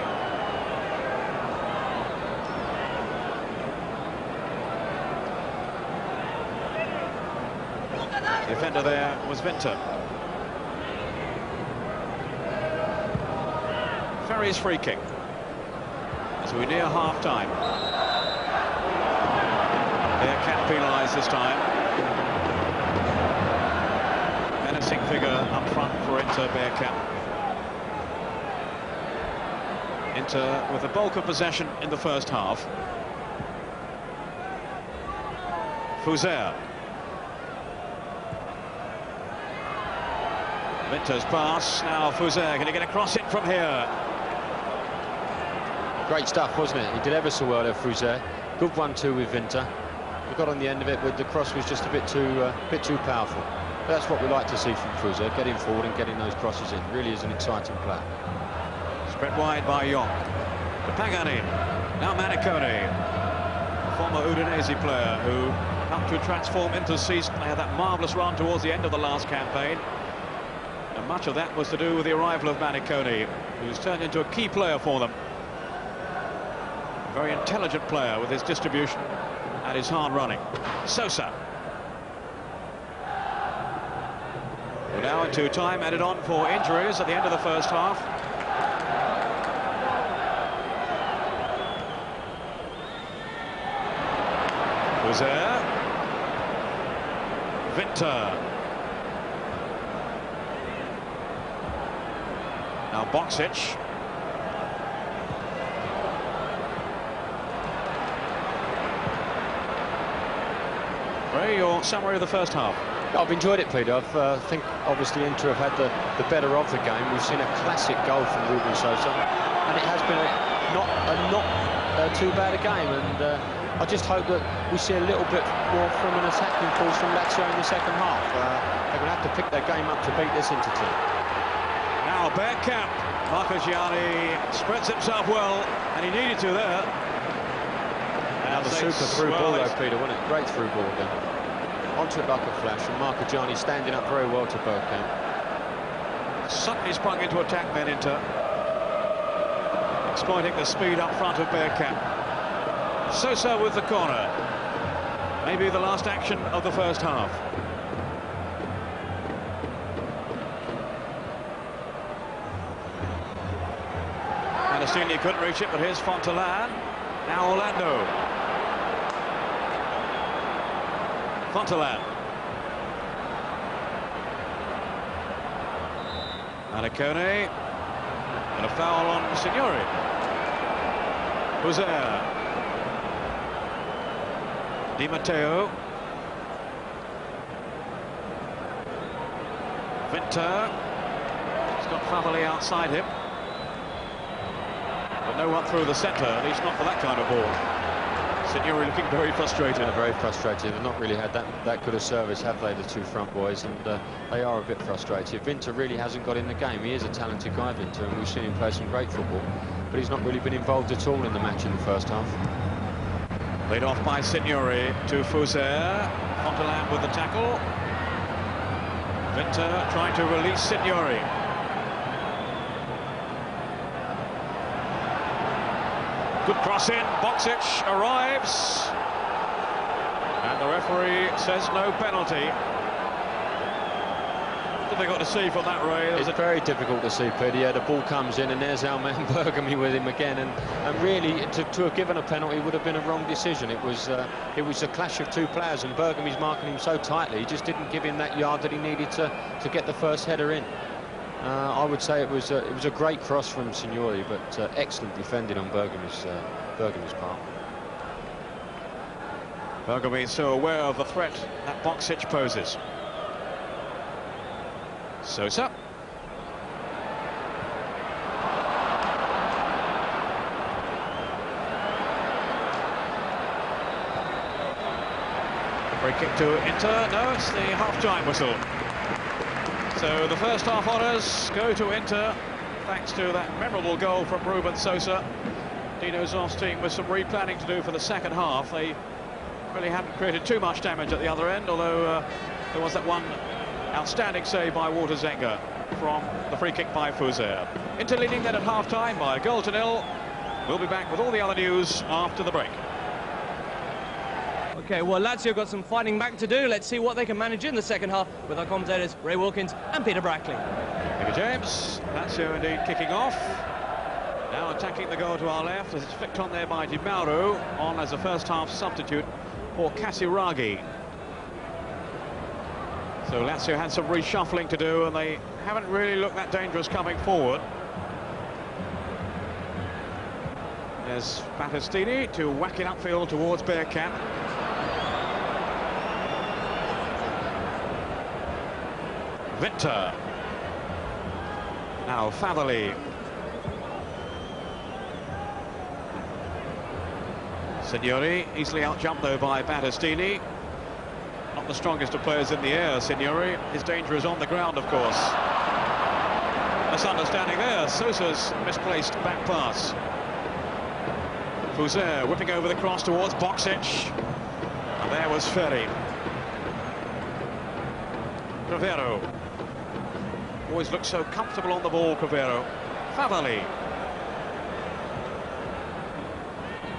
defender there was Winter. Ferri's free kick as we near half-time. Bergkamp penalised this time. Menacing figure up front for Inter, Bergkamp. Inter with the bulk of possession in the first half. Fuser. Winter's pass, now Fuser, going to get a cross in from here. Great stuff, wasn't it? He did ever so well there, Fuser. Good 1-2 with Winter. He got on the end of it, but the cross was just a bit too powerful. But that's what we like to see from Fuser, getting forward and getting those crosses in. Really is an exciting player. Spread wide by Jonk. To Paganin. Now Manicone, former Udinese player who helped to transform Inter's season. They had that marvellous run towards the end of the last campaign. And much of that was to do with the arrival of Manicone, who's turned into a key player for them. A very intelligent player with his distribution and his hard running. Sosa. We're now into time added on for injuries at the end of the first half. Fuser. Winter. Now Bacci. Ray, your summary of the first half? I've enjoyed it, Peter. I think obviously Inter have had the better of the game. We've seen a classic goal from Ruben Sosa, and it has been not too bad a game. And I just hope that we see a little bit more from an attacking force from Lazio in the second half. They're going to have to pick their game up to beat this Inter team. Now Bergkamp. Marchegiani spreads himself well, and he needed to there. Another super through ball though, Peter, wasn't it? Great through ball again. Onto it like a flash, and Marchegiani standing up very well to Bergkamp. Suddenly sprung into attack then, Inter, exploiting the speed up front of Bergkamp. Sosa with the corner. Maybe the last action of the first half. Battistini couldn't reach it, but here's Fontolan. Now Orlando. Fontolan. Manicone. And a foul on Signori. Fuser. DiMatteo. Winter. He's got Favalli outside him. But no one through the centre, at least not for that kind of ball. Signori looking very frustrated. Yeah, very frustrated. They've not really had that good a service, have they, the two front boys? And they are a bit frustrated. Winter really hasn't got in the game. He is a talented guy, Winter, and we've seen him play some great football. But he's not really been involved at all in the match in the first half. Laid off by Signori to Fuser. Fontolan with the tackle. Winter trying to release Signori. Good cross in. Bacci arrives. And the referee says no penalty. Difficult to see from that, Ray. It's very difficult to see, Peter. Yeah, the ball comes in and there's our man Bergomi with him again, and really to have given a penalty would have been a wrong decision. It was a clash of two players, and Bergomi's marking him so tightly, he just didn't give him that yard that he needed to get the first header in. I would say it was a great cross from Signori, but excellent defending on Bergomi's part. Bergomi is so aware of the threat that Bacci poses. Sosa. Free kick to Inter. No, it's the half-time whistle. So the first half honours go to Inter, thanks to that memorable goal from Ruben Sosa. Dino Zoff's team with some replanning to do for the second half. They really hadn't created too much damage at the other end, although there was that one outstanding save by Zenga from the free kick by Fuser. Inter leading then at half-time by 1-0. We'll be back with all the other news after the break. Okay, well, Lazio got some fighting back to do. Let's see what they can manage in the second half with our commentators, Ray Wilkins and Peter Brackley. Thank you, James. Lazio indeed kicking off. Now attacking the goal to our left as it's flicked on there by DiMatteo, on as a first-half substitute for Casiraghi. So Lazio had some reshuffling to do, and they haven't really looked that dangerous coming forward. There's Battistini to whack it upfield towards Bergkamp. Winter. Now Favalli. Signori, easily outjumped though by Battistini. Not the strongest of players in the air, Signori. His danger is on the ground, of course. Misunderstanding there. Sosa's misplaced back pass. Fouzer whipping over the cross towards Bacci. And there was Ferri. Crivero. Always looks so comfortable on the ball, Crivero. Favalli.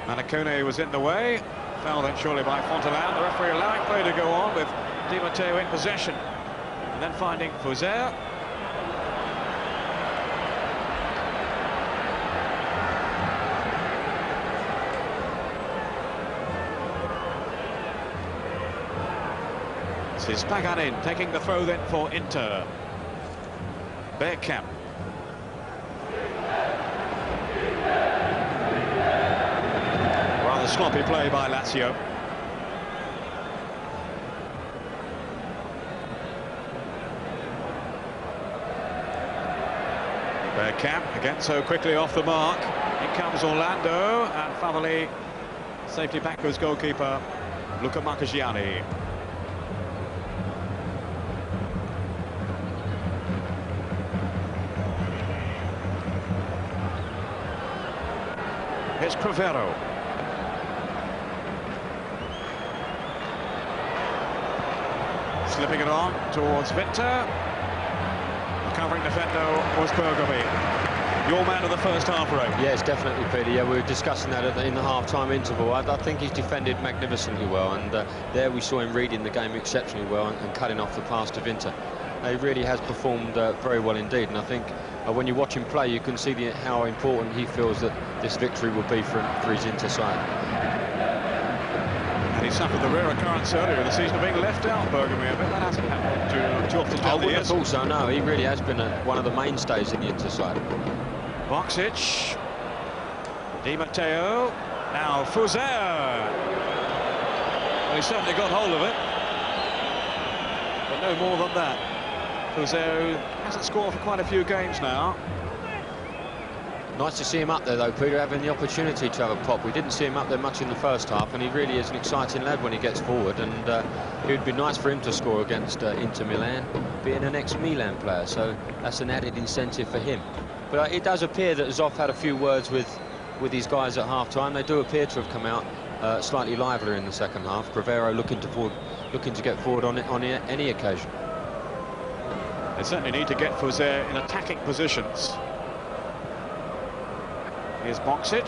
Manicone was in the way. Foul then surely by Fontolan. The referee allowing play to go on with DiMatteo in possession. And then finding Fouzer. This is Paganin taking the throw then for Inter. Bergkamp. Rather sloppy play by Lazio. Bergkamp again so quickly off the mark. In comes Orlando, and Favalli safety back goes goalkeeper Luca Marchegiani. Here's Crivero. Slipping it on towards Winter. The covering defender was Bergomi. Your man of the first half, Ray. Yes, definitely, Peter. Yeah, we were discussing that in the half-time interval. I think he's defended magnificently well, and there we saw him reading the game exceptionally well and cutting off the pass to Winter. He really has performed very well indeed, and I think when you watch him play, you can see how important he feels that this victory will be for his Inter side. And he suffered the rare occurrence earlier in the season of being left out, Bergomi. I bet that hasn't happened too often. I wouldn't have thought so, no. He really has been one of the mainstays in the Inter side. Bacci. DiMatteo. Now Fouzer. Well, he certainly got hold of it. But no more than that. Fouzer hasn't scored for quite a few games now. Nice to see him up there, though, Peter, having the opportunity to have a pop. We didn't see him up there much in the first half, and he really is an exciting lad when he gets forward, and it would be nice for him to score against Inter Milan, being an ex-Milan player, so that's an added incentive for him. But it does appear that Zoff had a few words with his guys at half-time. They do appear to have come out slightly livelier in the second half. Crivero looking to get forward on any occasion. They certainly need to get Fouzer in attacking positions. Here's Bacci.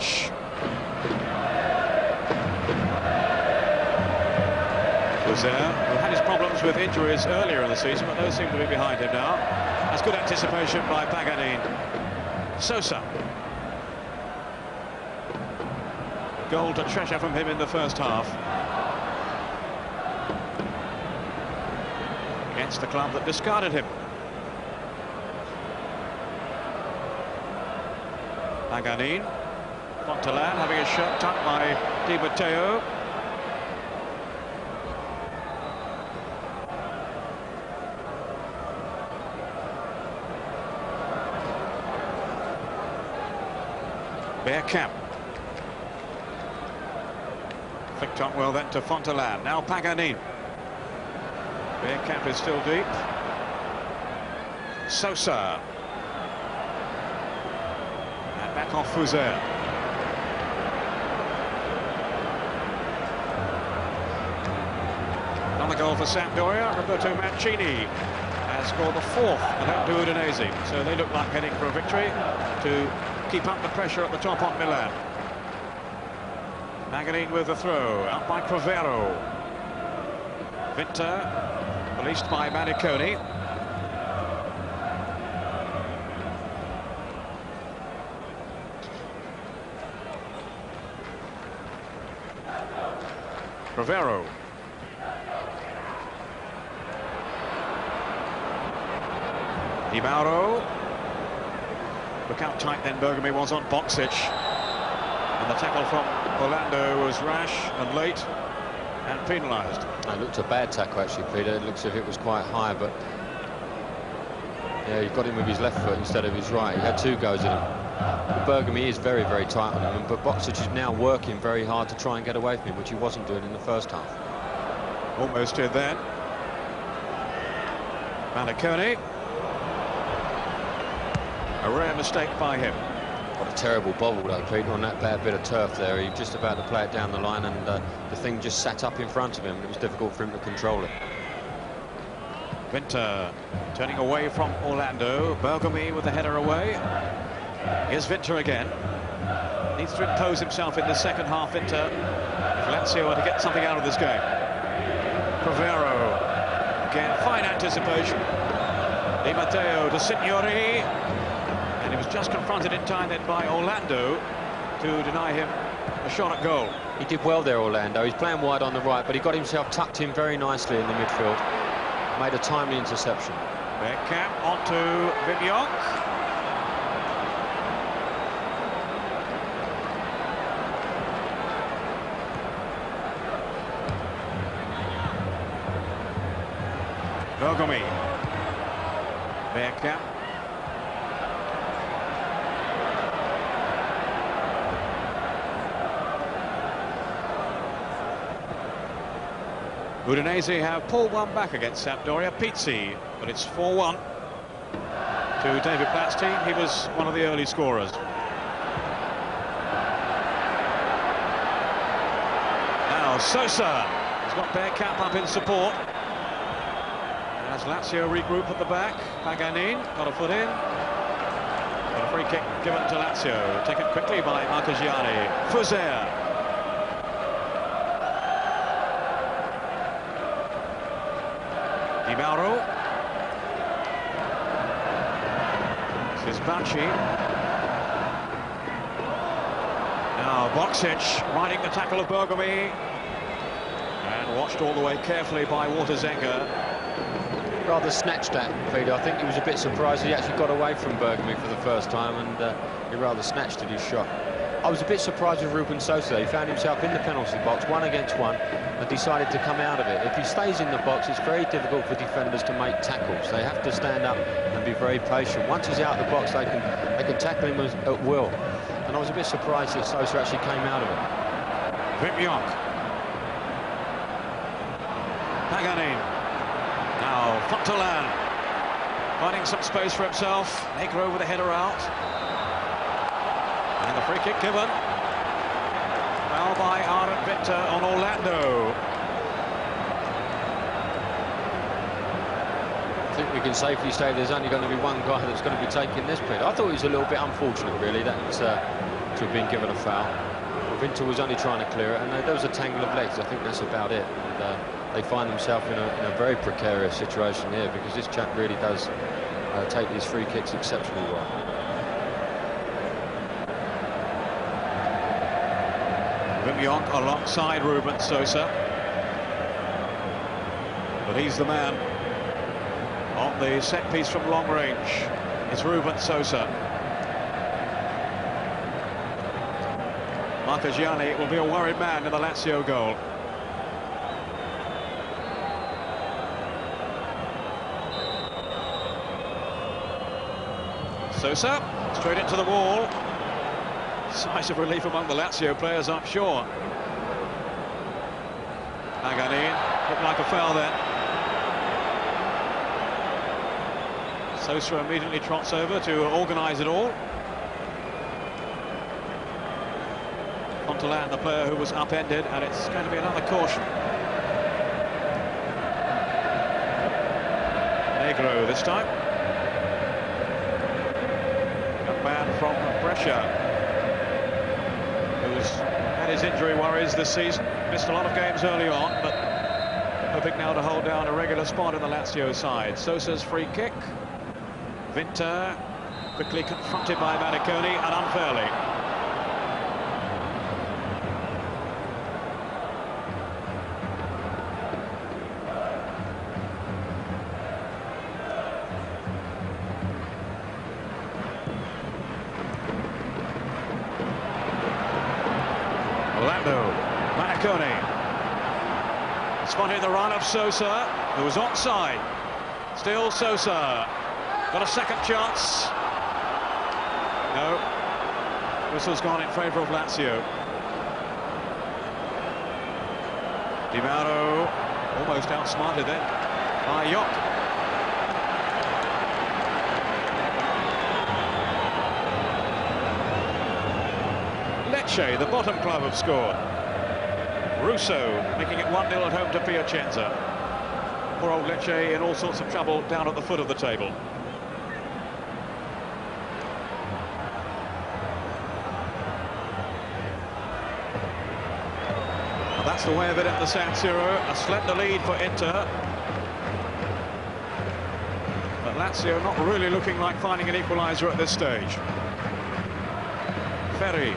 Fouzer, who had his problems with injuries earlier in the season, but those seem to be behind him now. That's good anticipation by Paganin. Sosa. Goal to treasure from him in the first half. Against the club that discarded him. Paganin. Fontolan having a shot tucked by DiMatteo. Bergkamp. Flicked on well then to Fontolan. Now Paganin. Bergkamp is still deep. Sosa. And back off Fouzer. Another goal for Sampdoria. Roberto Mancini has scored the fourth at home to Udinese. So they look like heading for a victory to keep up the pressure at the top on Milan. Paganin with the throw, out by Crivero. Vinter, released by Manicone. Crivero. DiMatteo. Look how tight then Bergomi was on Bacci. And the tackle from Orlando was rash and late and penalised. It looked a bad tackle actually, Peter. It looks as if it was quite high, but yeah, he got him with his left foot instead of his right. He had two goes at him. Bergomi is very, very tight on him, but Bacci is now working very hard to try and get away from him, which he wasn't doing in the first half. Almost did then. Manicone. A rare mistake by him. What a terrible bobble though, Peter, on that bad bit of turf there. He was just about to play it down the line, and the thing just sat up in front of him, and it was difficult for him to control it. Vinter turning away from Orlando. Bergomi with the header away. Here's Vinter again. Needs to impose himself in the second half, Vinter, if Lazio are to get something out of this game. Crivero. Again, fine anticipation. DiMatteo to Signori. And he was just confronted in time then by Orlando to deny him a shot at goal. He did well there, Orlando. He's playing wide on the right, but he got himself tucked in very nicely in the midfield. Made a timely interception. Bergkamp onto Jonk. Bergomi. Bergkamp. Udinese have pulled one back against Sampdoria. Pizzi, but it's 4-1 to David Platt's team. He was one of the early scorers. Now Sosa has got Bergkamp up in support. As Lazio regroup at the back, Paganin got a foot in. But a free kick given to Lazio, taken quickly by Marchegiani. Fuser. DiMatteo. This is Bacci. Now Bacci riding the tackle of Bergomi. And watched all the way carefully by Zenga. Rather snatched at, Peter. I think he was a bit surprised he actually got away from Bergomi for the first time, and he rather snatched at his shot. I was a bit surprised with Ruben Sosa. He found himself in the penalty box, 1 against 1, and decided to come out of it. If he stays in the box, it's very difficult for defenders to make tackles. They have to stand up and be very patient. Once he's out of the box, they can tackle him at will. And I was a bit surprised that Sosa actually came out of it. Jonk. Paganin. Now Fontolan finding some space for himself. Negro with a header out. And the free kick given. Foul by Vinter on Orlando. I think we can safely say there's only going to be one guy that's going to be taking this bit. I thought it was a little bit unfortunate, really, that to have been given a foul. Vinter was only trying to clear it, and there was a tangle of legs. I think that's about it. And, they find themselves in a very precarious situation here, because this chap really does take these free kicks exceptionally well. Jonk alongside Ruben Sosa, but he's the man on the set piece from long range. It's Ruben Sosa. Marchegiani will be a worried man in the Lazio goal. Sosa straight into the wall. Sighs of relief among the Lazio players, I'm sure. Paganin looked like a foul then. Sosa immediately trots over to organise it all. Fontolan, the player who was upended, and it's going to be another caution. Negro this time. Young man from Brescia, who's had his injury worries this season. Missed a lot of games early on, but hoping now to hold down a regular spot in the Lazio side. Sosa's free kick. Vinter quickly confronted by Manicone and unfairly. Manicone spotted the run of Sosa, who was onside. Still Sosa got a second chance. No, whistle's gone in favour of Lazio. DiMatteo almost outsmarted then by Jonk. Lecce, the bottom club, have scored. Russo making it 1-0 at home to Piacenza. Poor old Lecce in all sorts of trouble down at the foot of the table. Well, that's the way of it at the San Siro. A slender lead for Inter. But Lazio not really looking like finding an equaliser at this stage. Ferri.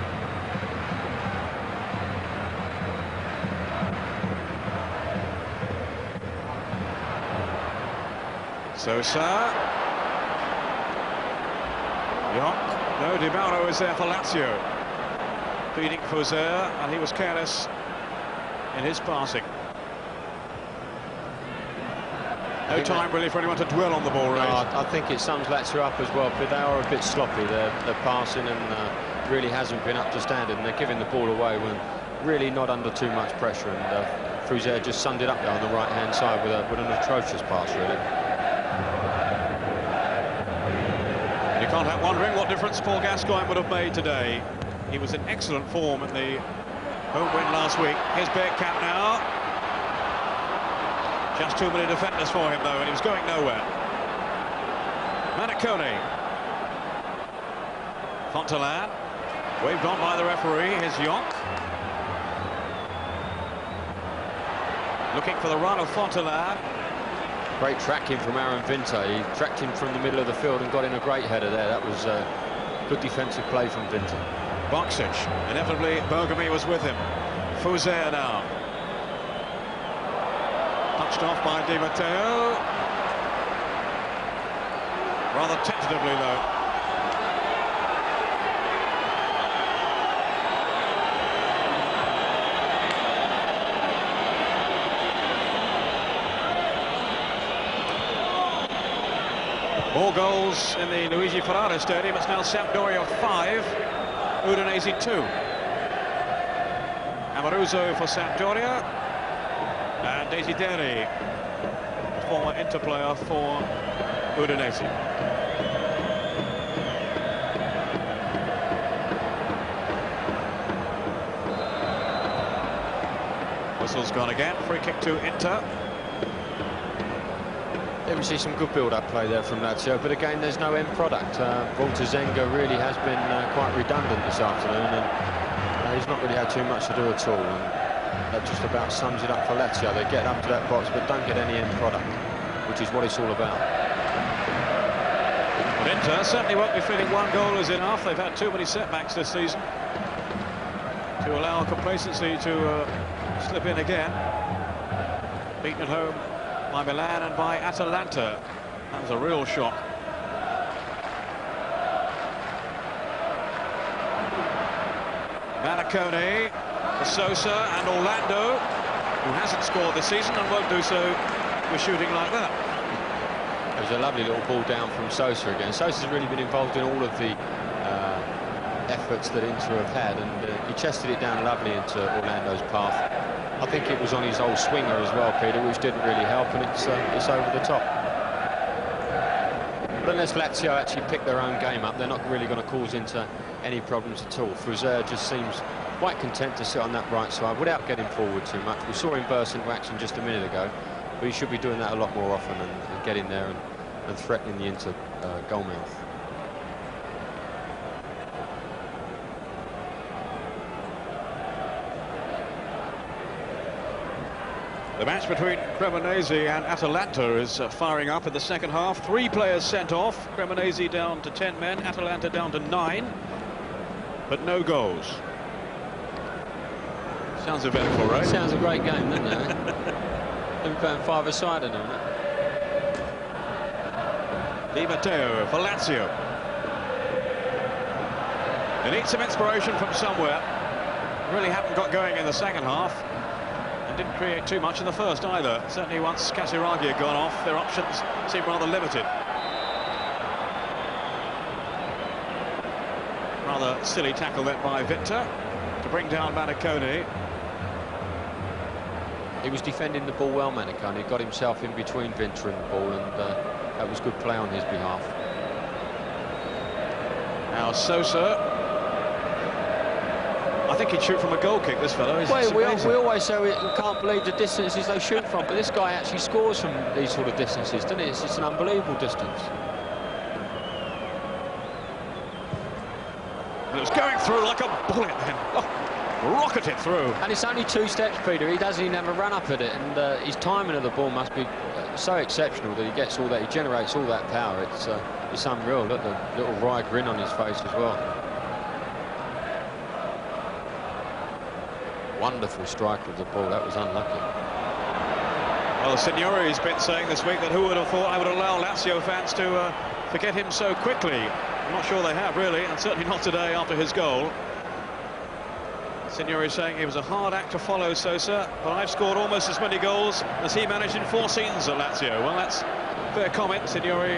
Sosa. Jonk. No, DiMatteo is there for Lazio. Feeding Foser, and he was careless in his passing. No time really for anyone to dwell on the ball, right? No, I think it sums Lazio up as well, but they are a bit sloppy. They're passing and really hasn't been up to standard, and they're giving the ball away when really not under too much pressure. And Foser just summed it up there on the right-hand side with an atrocious pass, really. You can't help wondering what difference Paul Gascoigne would have made today. He was in excellent form in the home win last week. Here's Bergkamp now. Just too many defenders for him, though, and he was going nowhere. Manicone. Fontolan. Waved on by the referee. Here's Jonk. Looking for the run of Fontolan. Great tracking from Aaron Vinter. He tracked him from the middle of the field and got in a great header there. That was good defensive play from Vinter. Bacci. Inevitably, Bergomi was with him. Foser now. Touched off by DiMatteo. Rather tentatively, though. More goals in the Luigi Ferrara Stadium. It's now Sampdoria 5, Udinese 2. Amoruso for Sampdoria, and Desideri, former Inter player for Udinese. Whistle's gone again. Free kick to Inter. Yeah, we see some good build-up play there from Lazio, but again, there's no end product. Walter Zenga really has been quite redundant this afternoon, and he's not really had too much to do at all. And that just about sums it up for Lazio. They get up to that box, but don't get any end product, which is what it's all about. But Inter certainly won't be feeling one goal is enough. They've had too many setbacks this season to allow complacency to slip in again. Beaten at home by Milan and by Atalanta. That was a real shock. Manicone for Sosa and Orlando, who hasn't scored this season and won't do so with shooting like that. It was a lovely little ball down from Sosa again. Sosa's really been involved in all of the efforts that Inter have had, and he chested it down lovely into Orlando's path. I think it was on his old swinger as well, Peter, which didn't really help, and it's over the top. But unless Lazio actually pick their own game up, they're not really going to cause Inter any problems at all. Foser just seems quite content to sit on that right side without getting forward too much. We saw him burst into action just a minute ago, but he should be doing that a lot more often and getting there and threatening the Inter goal mouth. The match between Cremonese and Atalanta is firing up in the second half. 3 players sent off. Cremonese down to 10 men, Atalanta down to 9, but no goals. Sounds eventful, right? Sounds a great game, doesn't it? They're playing 5-a-side, isn't it? DiMatteo for Lazio. They need some inspiration from somewhere. Really haven't got going in the second half. Didn't create too much in the first either. Certainly once Casiraghi had gone off, their options seem rather limited. Rather silly tackle there by Victor to bring down Manicone. He was defending the ball well, Manicone. He got himself in between Victor and the ball, and that was good play on his behalf. Now Sosa. I think he'd shoot from a goal kick, this fellow. Well, we always say we can't believe the distances they shoot from, but this guy actually scores from these sort of distances, doesn't he? It's just an unbelievable distance. It was going through like a bullet then. Oh, rocketed through. And it's only 2 steps, Peter. He doesn't even have a run up at it, and his timing of the ball must be so exceptional that he gets all that, he generates all that power. It's unreal. Look, the little wry grin on his face as well. Wonderful strike of the ball. That was unlucky. Well, Signori's been saying this week that who would have thought I would allow Lazio fans to forget him so quickly. I'm not sure they have, really, and certainly not today after his goal. Signori saying it was a hard act to follow Sosa, but I've scored almost as many goals as he managed in 4 seasons at Lazio. Well, that's a fair comment. Signori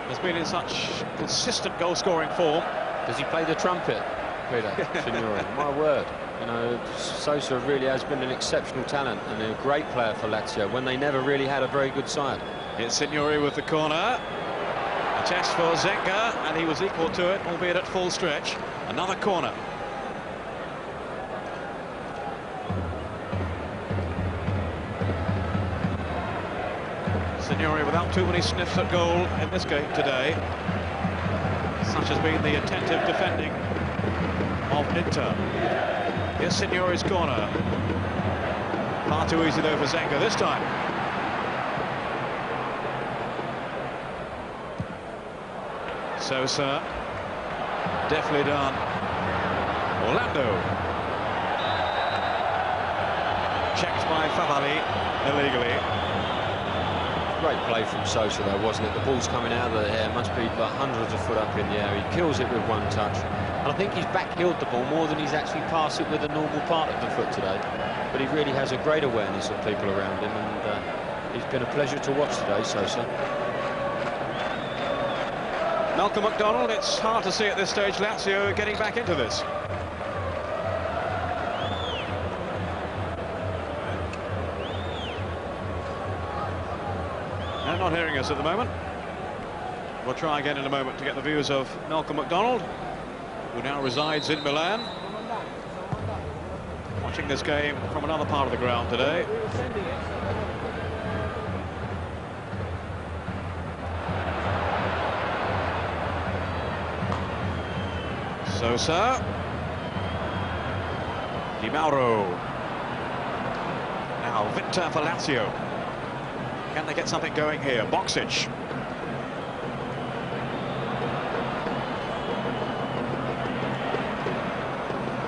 has been in such consistent goal-scoring form. Does he play the trumpet, Peter? Signori, my word. You know, Sosa really has been an exceptional talent and a great player for Lazio when they never really had a very good side. It's Signori with the corner. A test for Zenga, and he was equal to it, albeit at full stretch. Another corner. Signori without too many sniffs at goal in this game today. Such has been the attentive defending of Inter. Here's Signori's corner. Far too easy though for Zenga this time. Sosa. Definitely done. Orlando. Checked by Favalli illegally. Great play from Sosa though, wasn't it? The ball's coming out of the air, must be like hundreds of foot up in the air. He kills it with one touch. And I think he's back-heeled the ball more than he's actually passed it with a normal part of the foot today. But he really has a great awareness of people around him, and it's been a pleasure to watch today, Sosa. Malcolm McDonald, it's hard to see at this stage Lazio getting back into this. No, not hearing us at the moment. We'll try again in a moment to get the views of Malcolm McDonald, who now resides in Milan. Watching this game from another part of the ground today. Sosa. Di Mauro. Now Victor for Lazio. Can they get something going here? Boxic.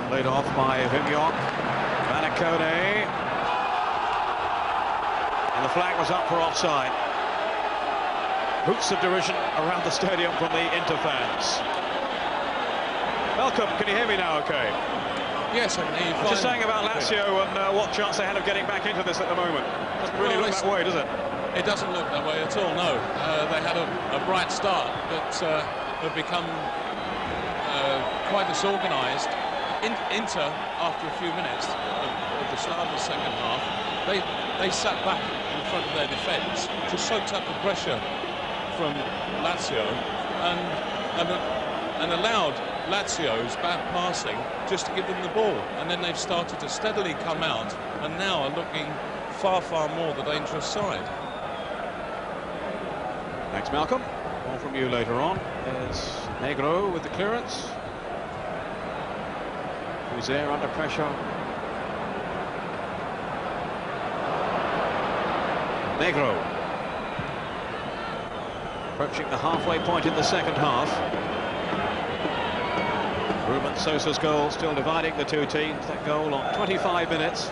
Played off by Jonk. Manicone. And the flag was up for offside. Hoots of derision around the stadium from the Inter fans. Malcolm, can you hear me now okay? Yes, I can hear you fine. Just saying about Lazio and what chance they had of getting back into this at the moment. Doesn't really look that way, does it? It doesn't look that way at all, no. They had a bright start, but have become quite disorganised. Inter, after a few minutes of the start of the second half, they sat back in front of their defence, just soaked up the pressure from Lazio and allowed Lazio's bad passing just to give them the ball, and then they've started to steadily come out and now are looking far, far more the dangerous side. Thanks, Malcolm. More from you later on. There's Negro with the clearance. Who's there under pressure? Negro. Approaching the halfway point in the second half. Ruben Sosa's goal still dividing the two teams. That goal on 25 minutes.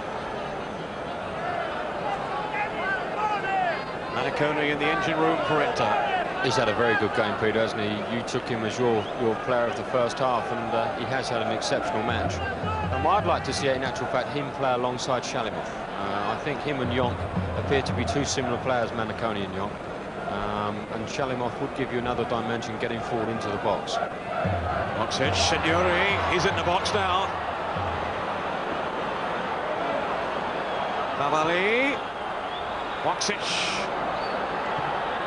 Manicone in the engine room for Inter. He's had a very good game, Peter, hasn't he? You took him as your player of the first half, and he has had an exceptional match. I'd like to see, in actual fact, him play alongside Shalimov. I think him and Jonk appear to be two similar players, Manicone and Jonk. And Shalimov would give you another dimension, getting forward into the box. Boxic, Signori, he's in the box now. Favalli. Boxic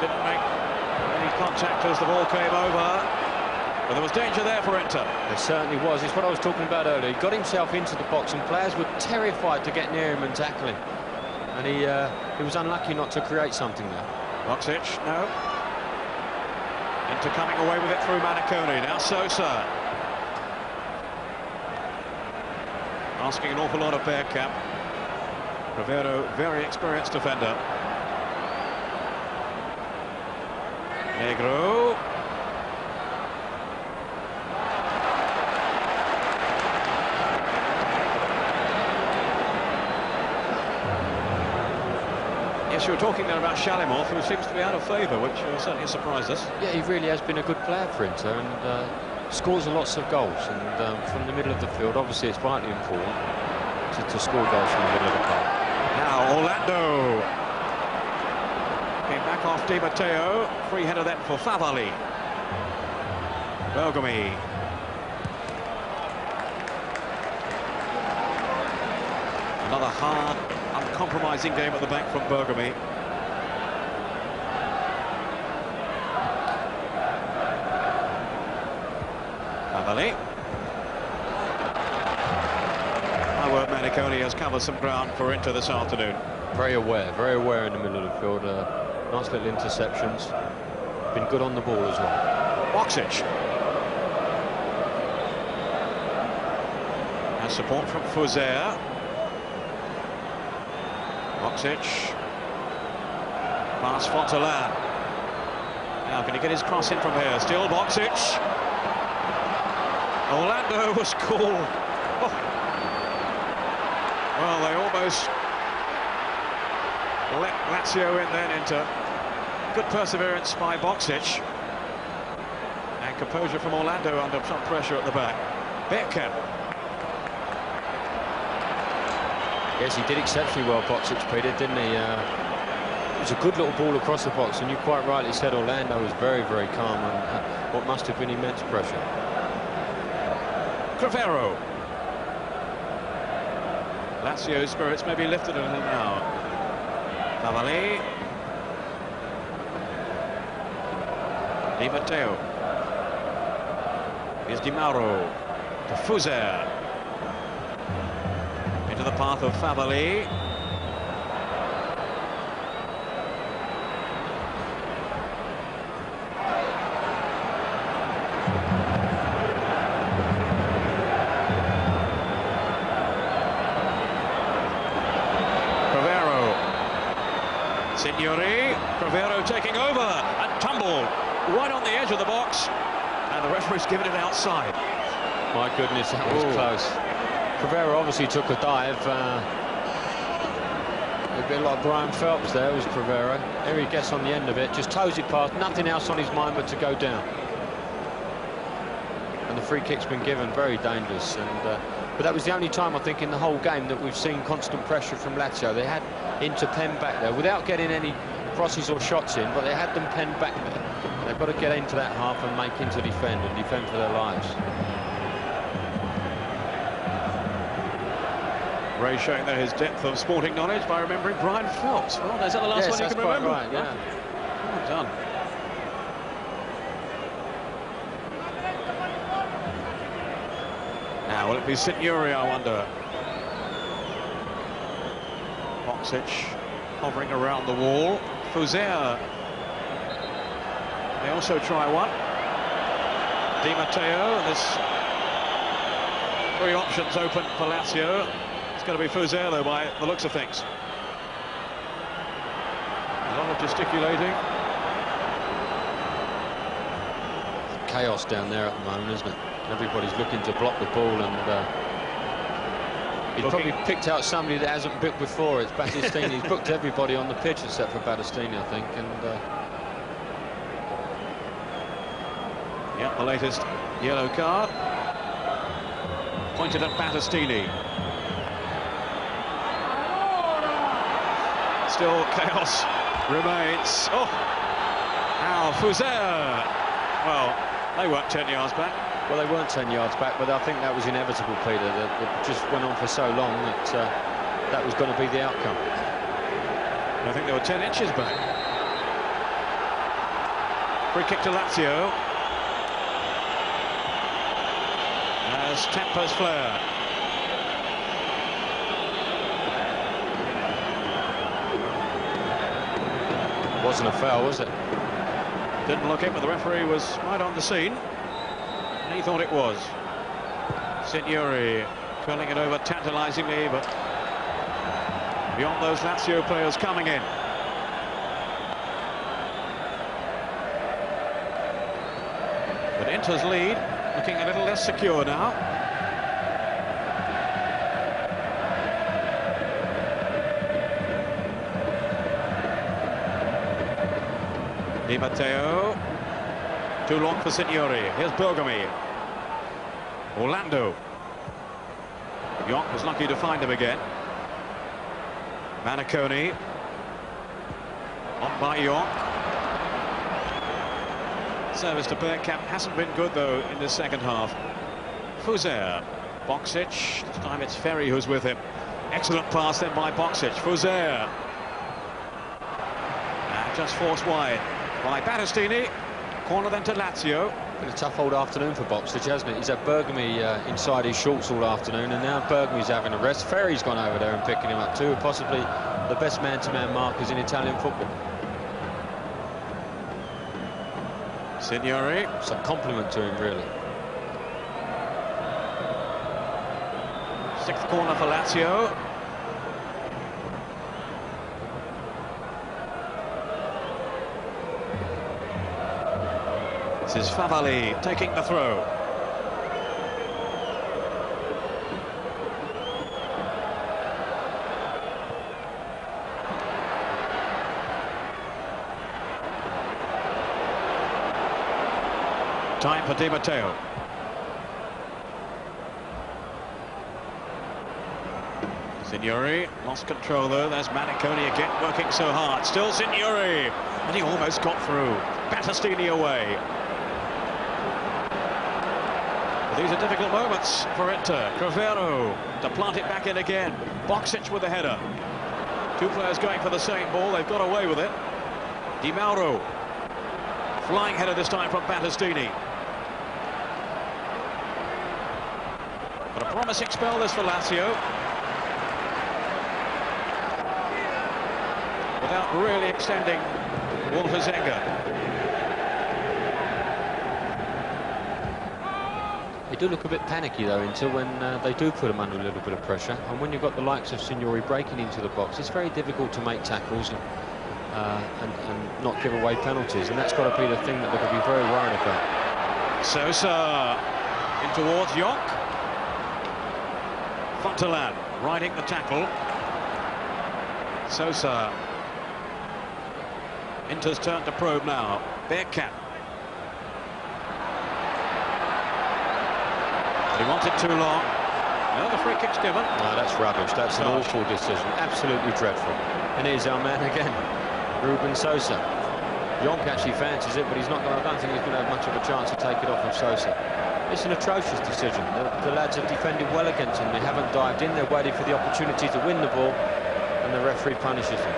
didn't make any contact as the ball came over. But there was danger there for Inter. There certainly was. It's what I was talking about earlier. He got himself into the box and players were terrified to get near him and tackle him. And he was unlucky not to create something there. Boxic, no. Inter coming away with it through Manicone. Now Sosa. Asking an awful lot of Bergkamp. Rivero, very experienced defender. Negro. Yes, you were talking there about Shalimov, who seems to be out of favour, which certainly surprised us. Yeah, he really has been a good player for Inter, and scores lots of goals. And from the middle of the field, obviously it's vitally important to score goals from the middle of the park. Now Orlando came back off DiMatteo. Free header then for Favalli. Bergomi. Another hard, uncompromising game at the back from Bergomi. Favalli. My word, Manicone has covered some ground for Inter this afternoon. Very aware in the middle of the field. Nice little interceptions. Been good on the ball as well. Boxic. And support from Fuser. Boxic. Pass Fontolan. Now can he get his cross in from here? Still Boxic. Orlando was cool. Oh. Well, they almost let Lazio in then into good perseverance by Boxic. And composure from Orlando under some pressure at the back. Bergkamp. Yes, he did exceptionally well, Boxic, Peter, didn't he? It was a good little ball across the box, and you quite rightly said Orlando was very, very calm and what must have been immense pressure. Crivero. Lazio's spirits may be lifted a little now. Favalli. DiMatteo. Here's Di Mauro. To Fuser. Into the path of Favalli. Signori, Crivero taking over and tumble right on the edge of the box, and the referee's given it outside. My goodness, that was close. Crivero obviously took a dive. A bit like Brian Phelps there was Crivero. Here he gets on the end of it, just toes it past, nothing else on his mind but to go down. And the free kick's been given, very dangerous. And but that was the only time, I think, in the whole game that we've seen constant pressure from Lazio. They had Inter penned back there without getting any crosses or shots in, but they had them penned back there. And they've got to get into that half and make Inter defend and defend for their lives. Ray showing there his depth of sporting knowledge by remembering Brian Phelps. Well, is that the last one you can remember? Right, yeah. Well done. Now, will it be Signori, I wonder? Boxic hovering around the wall. Fuser. They also try one. DiMatteo, and there's three options open for Lazio. It's going to be Fuser, though, by the looks of things. A lot of gesticulating. Chaos down there at the moment, isn't it? Everybody's looking to block the ball, and he's probably picked out somebody that hasn't booked before. It's Battistini. He's booked everybody on the pitch except for Battistini, I think. And yeah, the latest yellow card pointed at Battistini. Still chaos remains. Oh, now Fouzer. Well, they weren't 10 yards back. well, they weren't 10 yards back, but I think that was inevitable, Peter. It just went on for so long that that was going to be the outcome. I think they were 10 inches back. Free kick to Lazio. As tempers flare. Wasn't a foul, was it? Didn't look it, but the referee was right on the scene. And he thought it was. Signori curling it over tantalizingly, but beyond those Lazio players coming in. But Inter's lead looking a little less secure now. DiMatteo, too long for Signori. Here's Bergomi. Orlando. Jonk was lucky to find him again. Manicone. On by Jonk. Service to Bergkamp hasn't been good though in the second half. Fouzer. Boxic. This time it's Ferri who's with him. Excellent pass then by Boxic. Fouzer. And just forced wide by Battistini. Corner then to Lazio. Been a tough old afternoon for Boxic, hasn't it? He's had Bergomi inside his shorts all afternoon, and now Bergomi's having a rest. Ferri's gone over there and picking him up too, possibly the best man-to-man markers in Italian football. Signori. It's a compliment to him, really. Sixth corner for Lazio. This is Favalli taking the throw. Time for DiMatteo. Signori lost control though. There's Manicone again working so hard. Still Signori, and he almost got through. Battistini away. These are difficult moments for Inter. Crivero to plant it back in again. Boxic with the header. Two players going for the same ball. They've got away with it. Di Mauro. Flying header this time from Battistini. But a promising spell this for Lazio. Without really extending Walter Zenga. They do look a bit panicky though, Inter, when they do put them under a little bit of pressure. And when you've got the likes of Signori breaking into the box, it's very difficult to make tackles and not give away penalties. And that's got to be the thing that they're going to be very worried about. Sosa in towards Jonk. Fontolan riding the tackle. Sosa. Inter's turn to probe now. Bergkamp. He wanted too long. No, the free kick's given. No, that's rubbish. That's an awful decision. Absolutely dreadful. And here's our man again, Ruben Sosa. Jonk actually fancies it, but he's not going. I don't think he's going to have much of a chance to take it off of Sosa. It's an atrocious decision. The lads have defended well against him. They haven't dived in. They're waiting for the opportunity to win the ball, and the referee punishes them.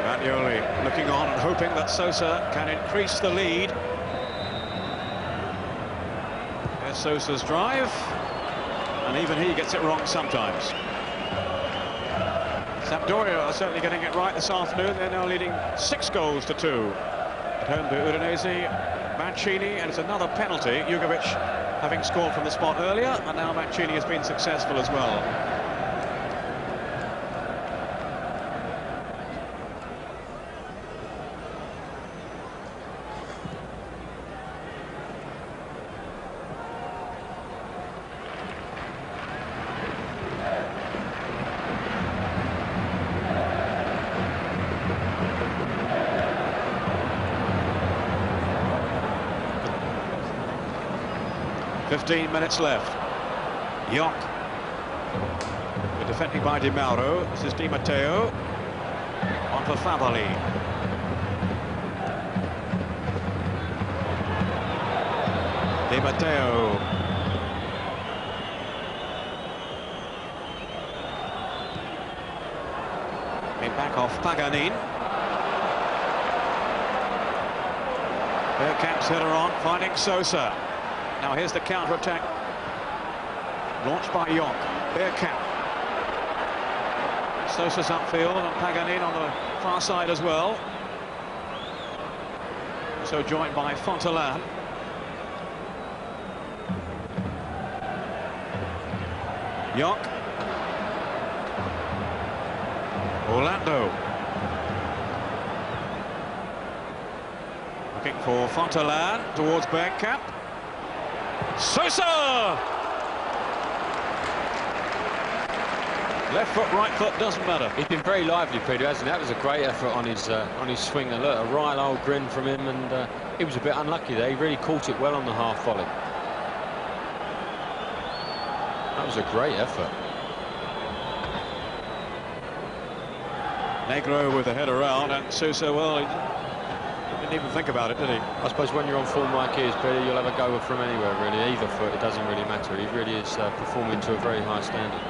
Bagnoli looking on and hoping that Sosa can increase the lead. Sosa's drive, and even he gets it wrong sometimes. Sampdoria are certainly getting it right this afternoon. They're now leading 6-2 at home to Udinese. Mancini, and it's another penalty. Jugovic having scored from the spot earlier, and now Mancini has been successful as well. 15 minutes left. Jonk. We're defending by DiMatteo. This is DiMatteo. On for Favalli. DiMatteo. Back off Paganin. Bergkamp's header on, finding Sosa. Now here's the counter-attack launched by Jonk. Bergkamp. Sosa's upfield and Paganin on the far side as well. So joined by Fontolan. Jonk. Orlando. Looking for Fontolan towards Bergkamp. Sosa! Left foot, right foot, doesn't matter. He's been very lively, Peter, hasn't he? That was a great effort on his swing. And look, a right old grin from him, and he was a bit unlucky there. He really caught it well on the half volley. That was a great effort. Negro with the head around, and Sosa, well, he didn't even think about it, did he? I suppose when you're on form like he is, Peter, you'll have a go from anywhere, really. Either foot, it doesn't really matter. He really is performing to a very high standard.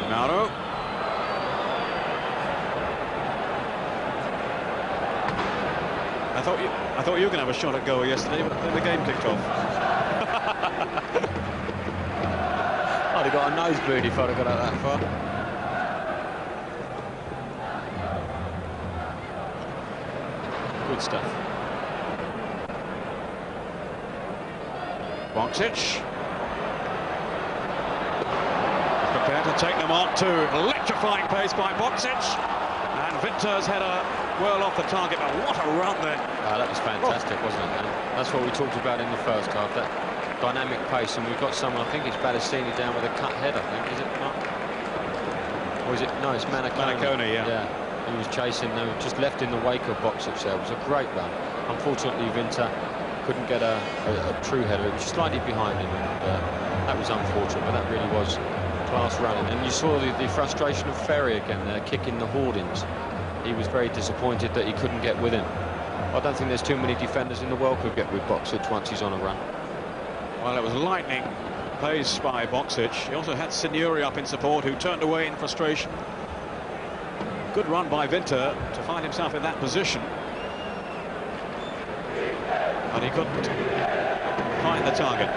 Milano. I thought you were going to have a shot at goal yesterday, but then the game kicked off. I'd have got a nosebleed if I'd have got out that far. Good stuff. Bacci. Prepared to take them on to electrifying pace by Bacci. And Winter's header well off the target, but what a run there. That was fantastic, wasn't it? And that's what we talked about in the first half, that dynamic pace, and we've got someone, I think it's Battistini down with a cut head, I think, is it not? Or is it? No, it's Manicone. Manicone, yeah. He was chasing, they were just left in the wake of Bacci there. It was a great run. Unfortunately, Winter couldn't get a true header. It was slightly behind him, and that was unfortunate, but that really was class running. And you saw the frustration of Ferri again there, kicking the hoardings. He was very disappointed that he couldn't get with him. I don't think there's too many defenders in the world who get with Bacci once he's on a run. Well, it was lightning pace by Bacci. He also had Signori up in support, who turned away in frustration. Good run by Winter to find himself in that position. And he couldn't find the target.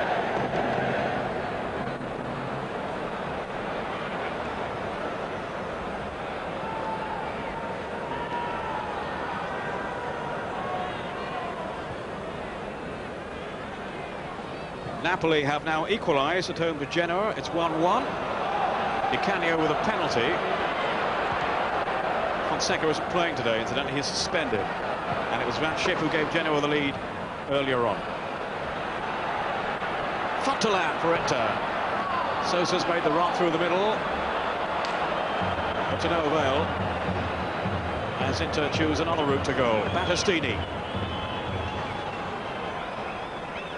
Napoli have now equalised at home to Genoa. It's 1-1. Di Canio with a penalty. Fonseca isn't playing today, incidentally, he's suspended. And it was Van Schip who gave Genoa the lead earlier on. Fontolan for Inter. Sosa's made the run through the middle. But to no avail. As Inter choose another route to goal. Battistini.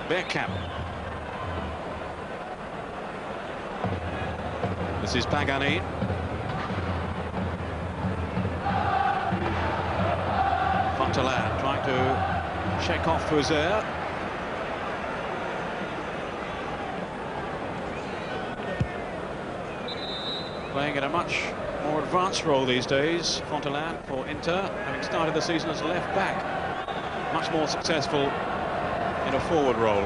Bergkamp. This is Paganin. Fontolan trying to check off Fuser. Playing in a much more advanced role these days, Fontolan for Inter, having started the season as a left back. Much more successful in a forward role.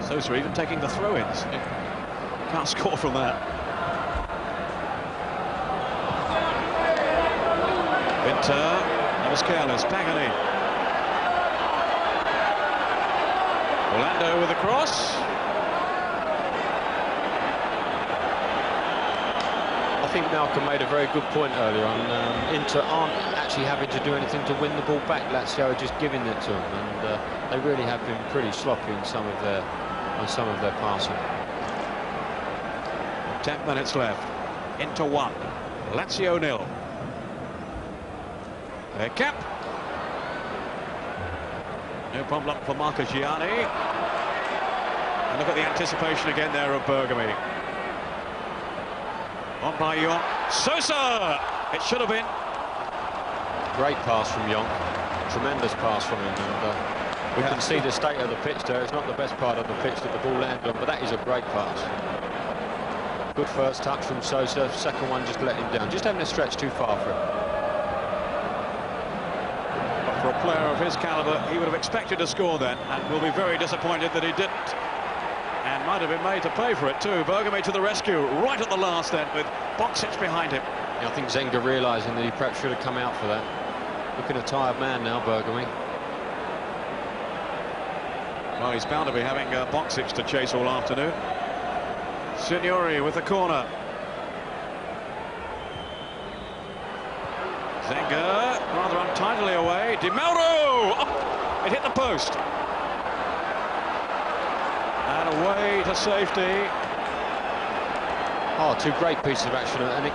Sosa even taking the throw-ins. Can't score from that. Winter, that was careless. Paganin. Orlando with the cross. I think Malcolm made a very good point earlier on. Inter aren't actually having to do anything to win the ball back. Lazio are just giving it to them, and they really have been pretty sloppy in some of their passing. 10 minutes left. Inter 1, Lazio 0. Bergkamp. No problem for Marchegiani. And look at the anticipation again there of Bergomi. On by Jonk. Sosa! It should have been. Great pass from Jonk. Tremendous pass from him. And we can see the state of the pitch there. It's not the best part of the pitch that the ball landed on, but that is a great pass. Good first touch from Sosa. Second one just let him down. Just having a stretch too far for him. But for a player of his calibre, he would have expected to score then, and will be very disappointed that he didn't. And might have been made to pay for it too. Bergomi to the rescue right at the last then, with Bacci behind him. Yeah, I think Zenga realising that he perhaps should have come out for that. Looking a tired man now, Bergomi. Well, he's bound to be having Bacci to chase all afternoon. Signori with the corner. Zenga rather untidily away. DiMatteo! Oh, it hit the post. And away to safety. Oh, two great pieces of action. An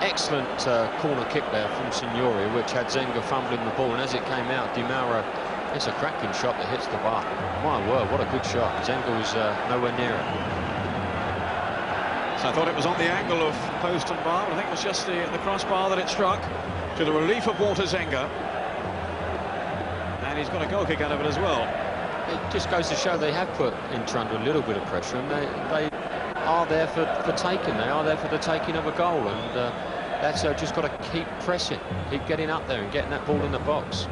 excellent corner kick there from Signori, which had Zenga fumbling the ball. And as it came out, DiMatteo, it's a cracking shot that hits the bar. My word, what a good shot. Zenga was nowhere near it. So I thought it was on the angle of post and bar, but I think it was just the crossbar that it struck, to the relief of Walter Zenga. And he's got a goal kick out of it as well. It just goes to show they have put Inter under a little bit of pressure, and they are there for taking. They are there for the taking of a goal, and that's just got to keep pressing, keep getting up there and getting that ball in the box.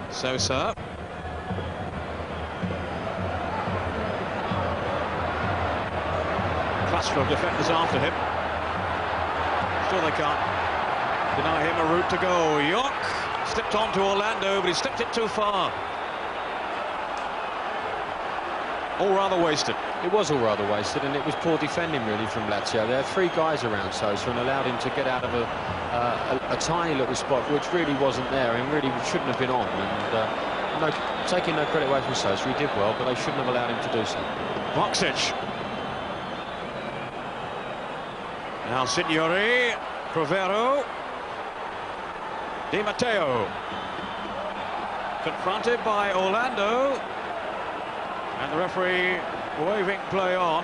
Sosa. Cluster of defenders after him. Still they can't deny him a route to go. Jonk slipped on to Orlando, but he slipped it too far. All rather wasted. It was all rather wasted, and it was poor defending really from Lazio. There are three guys around Sosa and allowed him to get out of a tiny little spot which really wasn't there and really shouldn't have been on. And taking no credit away from Sosa, he did well, but they shouldn't have allowed him to do so. Bacci. Now Signori, Provero, DiMatteo. Confronted by Orlando. And the referee waving play on.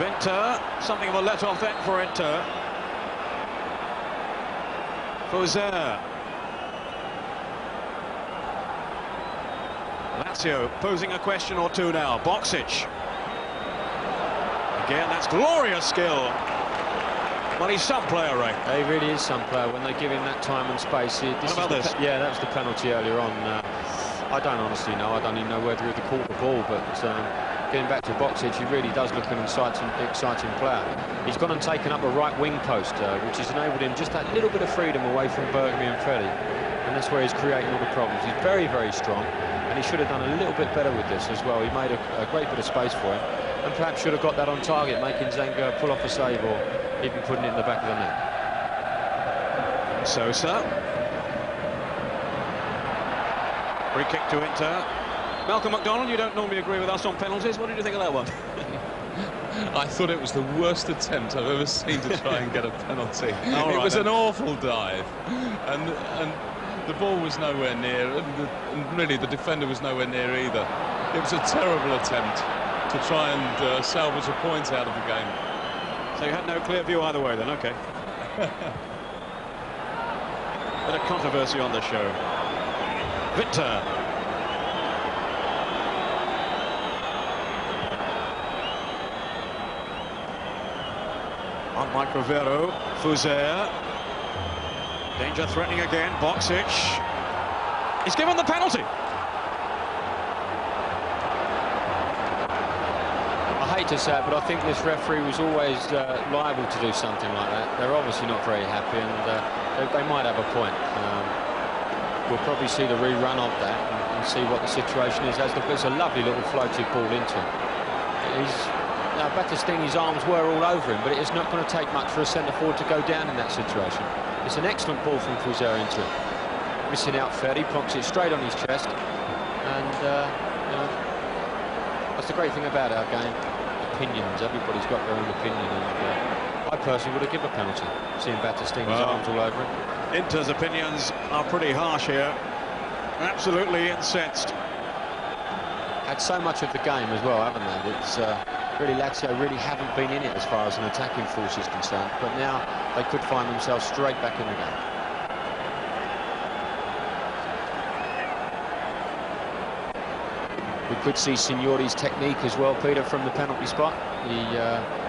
Inter, something of a let-off then for Inter. Foser. Lazio posing a question or two now. Bacci. Again, that's glorious skill. Well, he's some player, Ray. He really is some player when they give him that time and space. What about this? Yeah, that was the penalty earlier on. I don't honestly know. I don't even know whether he'd have caught the ball, but getting back to Bacci, he really does look an exciting player. He's gone and taken up a right wing post, which has enabled him just that little bit of freedom away from Bergomi and Ferri, and that's where he's creating all the problems. He's very, very strong, and he should have done a little bit better with this as well. He made a great bit of space for him, and perhaps should have got that on target, making Zenga pull off a save or even putting it in the back of the net. Sosa. Free kick to Inter. Malcolm McDonald, you don't normally agree with us on penalties. What did you think of that one? I thought it was the worst attempt I've ever seen to try and get a penalty. It was an awful dive, and the ball was nowhere near, and really the defender was nowhere near either. It was a terrible attempt to try and salvage a point out of the game. So you had no clear view either way then, okay. Bit of controversy on the show. Victor. On Mike Rivero, Foser. Danger threatening again, Bacci. He's given the penalty. I hate to say it, but I think this referee was always liable to do something like that. They're obviously not very happy, and they might have a point. We'll probably see the rerun of that and see what the situation is. It's a lovely little floated ball into him. Battistini's arms were all over him, but it's not going to take much for a centre-forward to go down in that situation. It's an excellent ball from Foser into it. Missing out Ferri, plonks it straight on his chest, and you know, that's the great thing about our game. opinions. Everybody's got their own opinion, and I personally would have given a penalty, seeing Battistini's arms all over him. Inter's opinions are pretty harsh here. Absolutely incensed. Had so much of the game as well, haven't they? It's really, Lazio really haven't been in it as far as an attacking force is concerned, but now they could find themselves straight back in the game. We could see Signori's technique as well, Peter, from the penalty spot.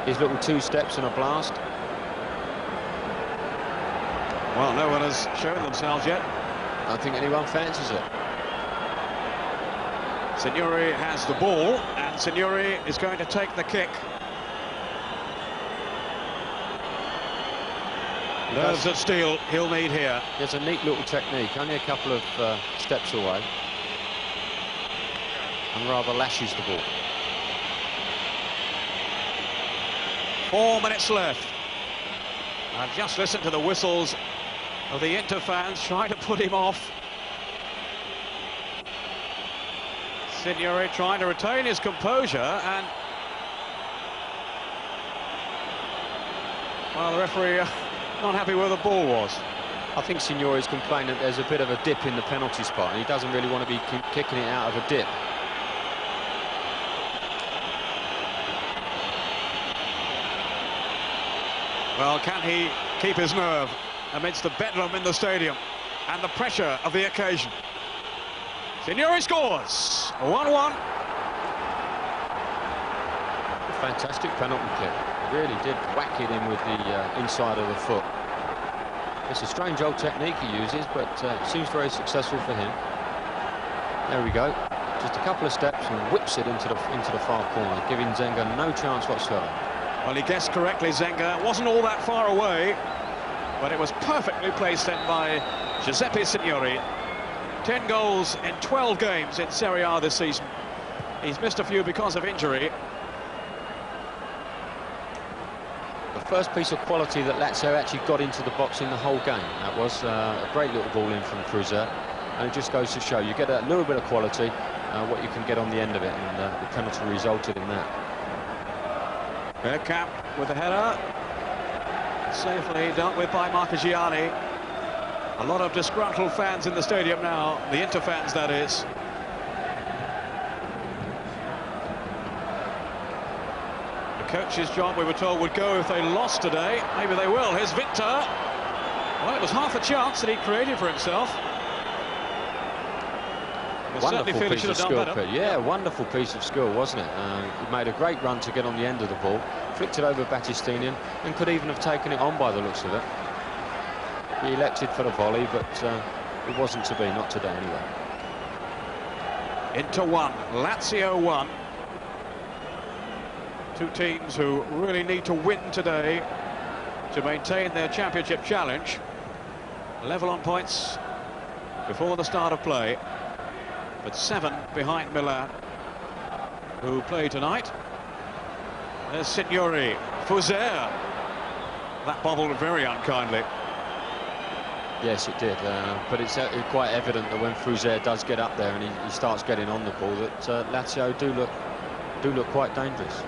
His little 2 steps and a blast. Well, no one has shown themselves yet. I don't think anyone fancies it. Signori has the ball, and Signori is going to take the kick. Nerves of steel he'll need here. There's a neat little technique, only a couple of steps away, and rather lashes the ball. 4 minutes left. I've just listened to the whistles of the Inter fans trying to put him off. Signori trying to retain his composure, and well, the referee not happy where the ball was. I think Signori's complaining that there's a bit of a dip in the penalty spot, and he doesn't really want to be kicking it out of a dip. Well, can he keep his nerve amidst the bedlam in the stadium and the pressure of the occasion? Signori scores! 1-1. Fantastic penalty kick. Really did whack it in with the inside of the foot. It's a strange old technique he uses, but it seems very successful for him. There we go. Just a couple of steps and whips it into the far corner, giving Zenga no chance whatsoever. Well, he guessed correctly, Zenga. It wasn't all that far away, but it was perfectly placed in by Giuseppe Signori. 10 goals in 12 games in Serie A this season. He's missed a few because of injury. The first piece of quality that Lazio actually got into the box in the whole game. That was a great little ball in from Cruiser, and it just goes to show you get a little bit of quality, what you can get on the end of it, and the penalty resulted in that. Bergkamp with the header. Safely dealt with by Marchegiani. A lot of disgruntled fans in the stadium now, the Inter fans, that is. The coach's job, we were told, would go if they lost today. Maybe they will. Here's Victor. Well, it was half a chance that he created for himself. Wonderful piece of skill, yeah, wonderful piece of skill, wasn't it? He made a great run to get on the end of the ball, flicked it over Battistini, and could even have taken it on by the looks of it. He elected for the volley, but it wasn't to be, not today anyway. Inter 1, Lazio 1. Two teams who really need to win today to maintain their championship challenge. Level on points before the start of play, but 7 behind Milan, who play tonight. There's Signori, Fuser. That bobbled very unkindly. Yes, it did, but it's quite evident that when Fuser does get up there and he starts getting on the ball, that Lazio do look quite dangerous.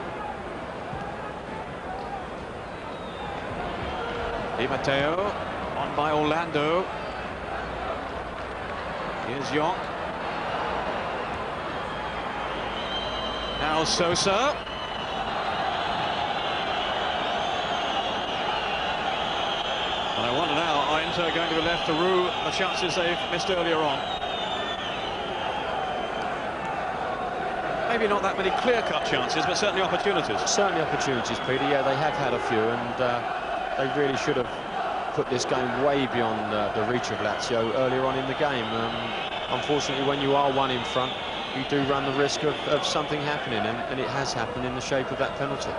DiMatteo on by Orlando. Here's Jonk. Now Sosa. And I wonder now, are Inter going to be left to rue the chances they've missed earlier on? Maybe not that many clear-cut chances, but certainly opportunities. Certainly opportunities, Peter. Yeah, they have had a few, and they really should have put this game way beyond the reach of Lazio earlier on in the game. Unfortunately, when you are 1 in front, you do run the risk of something happening, and it has happened in the shape of that penalty.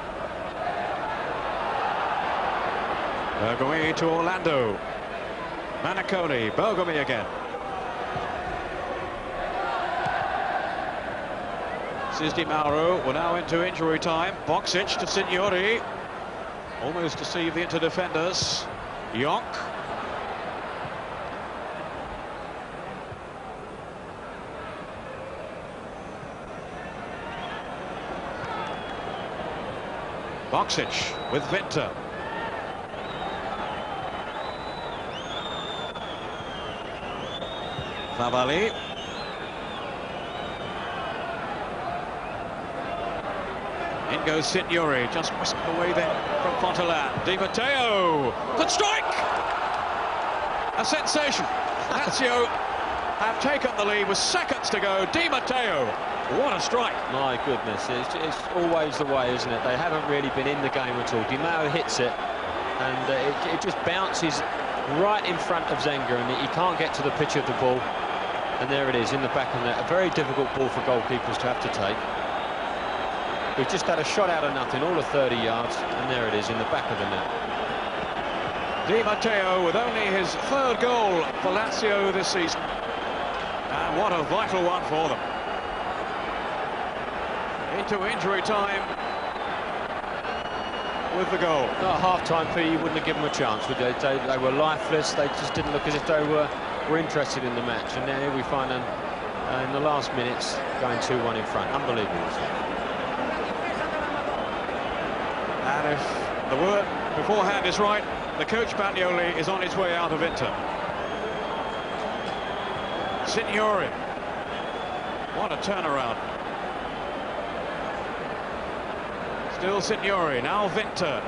Bergomi to Orlando. Manicone, Bergomi again. This is Di Mauro. We're now into injury time. Boxic to Signori. Almost deceived the Inter defenders. Jonk. Bacci with Winter. Favalli. In goes Signori, just whisked away then from Fontolan. DiMatteo could strike! A sensation. Lazio have taken the lead with seconds to go. DiMatteo, what a strike. My goodness, it's always the way, isn't it? They haven't really been in the game at all. DiMatteo hits it, and it just bounces right in front of Zenga, and he can't get to the pitch of the ball. And there it is, in the back of the net. A very difficult ball for goalkeepers to have to take. We've just had a shot out of nothing, all of 30 yards, and there it is, in the back of the net. DiMatteo with only his third goal for Lazio this season. And what a vital one for them. Into injury time with the goal. At half-time, P, you wouldn't have given them a chance, would they? They were lifeless. They just didn't look as if they were interested in the match. And now here we find them in the last minutes going 2-1 in front. Unbelievable. And if the word beforehand is right, the coach Bagnoli is on his way out of Inter. Signori. What a turnaround. Still Signori, now Winter.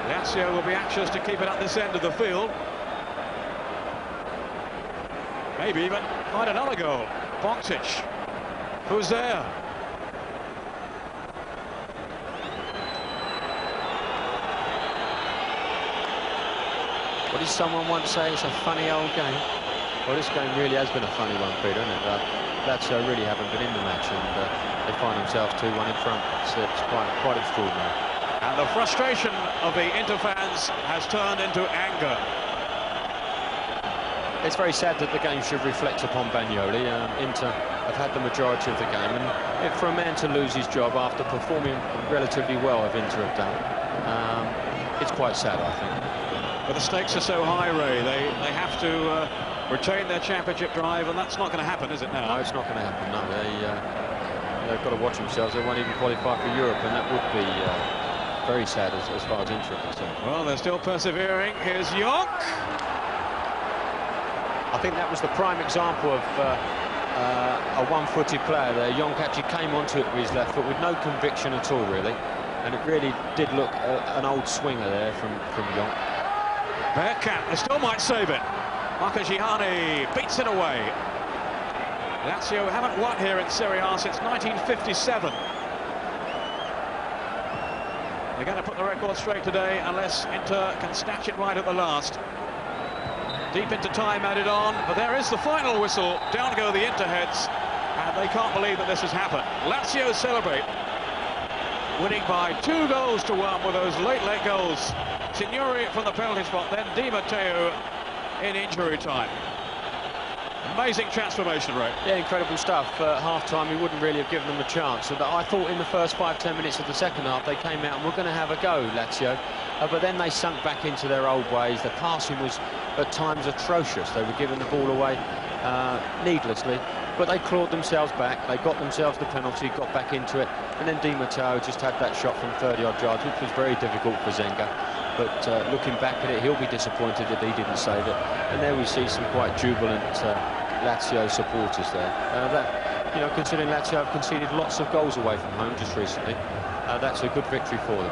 Lazio will be anxious to keep it at this end of the field. Maybe even find another goal. Bacci. Who's there? What did someone once say? It's a funny old game. Well, this game really has been a funny one, Peter, hasn't it? Lazio really haven't been in the match, and they find themselves 2-1 in front. It's quite extraordinary. And the frustration of the Inter fans has turned into anger. It's very sad that the game should reflect upon Bagnoli. Inter have had the majority of the game, and for a man to lose his job after performing relatively well, as Inter have done, it's quite sad, I think. But the stakes are so high, Ray. They have to retain their championship drive, and that's not going to happen, is it now? No, it's not going to happen. No, they've got to watch themselves. They won't even qualify for Europe, and that would be very sad as far as Inter are concerned. Well, they're still persevering. Here's Jonk. I think that was the prime example of a one-footed player there. Jonk actually came onto it with his left foot with no conviction at all, really, and it really did look an old swinger there from Jonk. Bergkamp, they still might save it. Marchegiani beats it away. Lazio haven't won here in Serie A since 1957. They're going to put the record straight today unless Inter can snatch it right at the last. Deep into time added on, but there is the final whistle. Down go the Inter heads, and they can't believe that this has happened. Lazio celebrate, winning by 2-1 with those late goals. Signori from the penalty spot, then DiMatteo in injury time. Amazing transformation, Ray. Yeah, incredible stuff. Half-time, we wouldn't really have given them a chance. And I thought in the first 5-10 minutes of the second half, they came out and were going to have a go, Lazio. But then they sunk back into their old ways. The passing was, at times, atrocious. They were giving the ball away needlessly. But they clawed themselves back. They got themselves the penalty, got back into it. And then DiMatteo just had that shot from 30-odd yards, which was very difficult for Zenga. But looking back at it, he'll be disappointed that he didn't save it. And there we see some quite jubilant Lazio supporters there. Considering Lazio have conceded lots of goals away from home just recently, that's a good victory for them.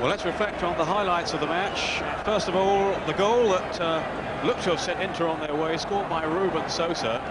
Well, let's reflect on the highlights of the match. First of all, the goal that looked to have set Inter on their way, scored by Sosa.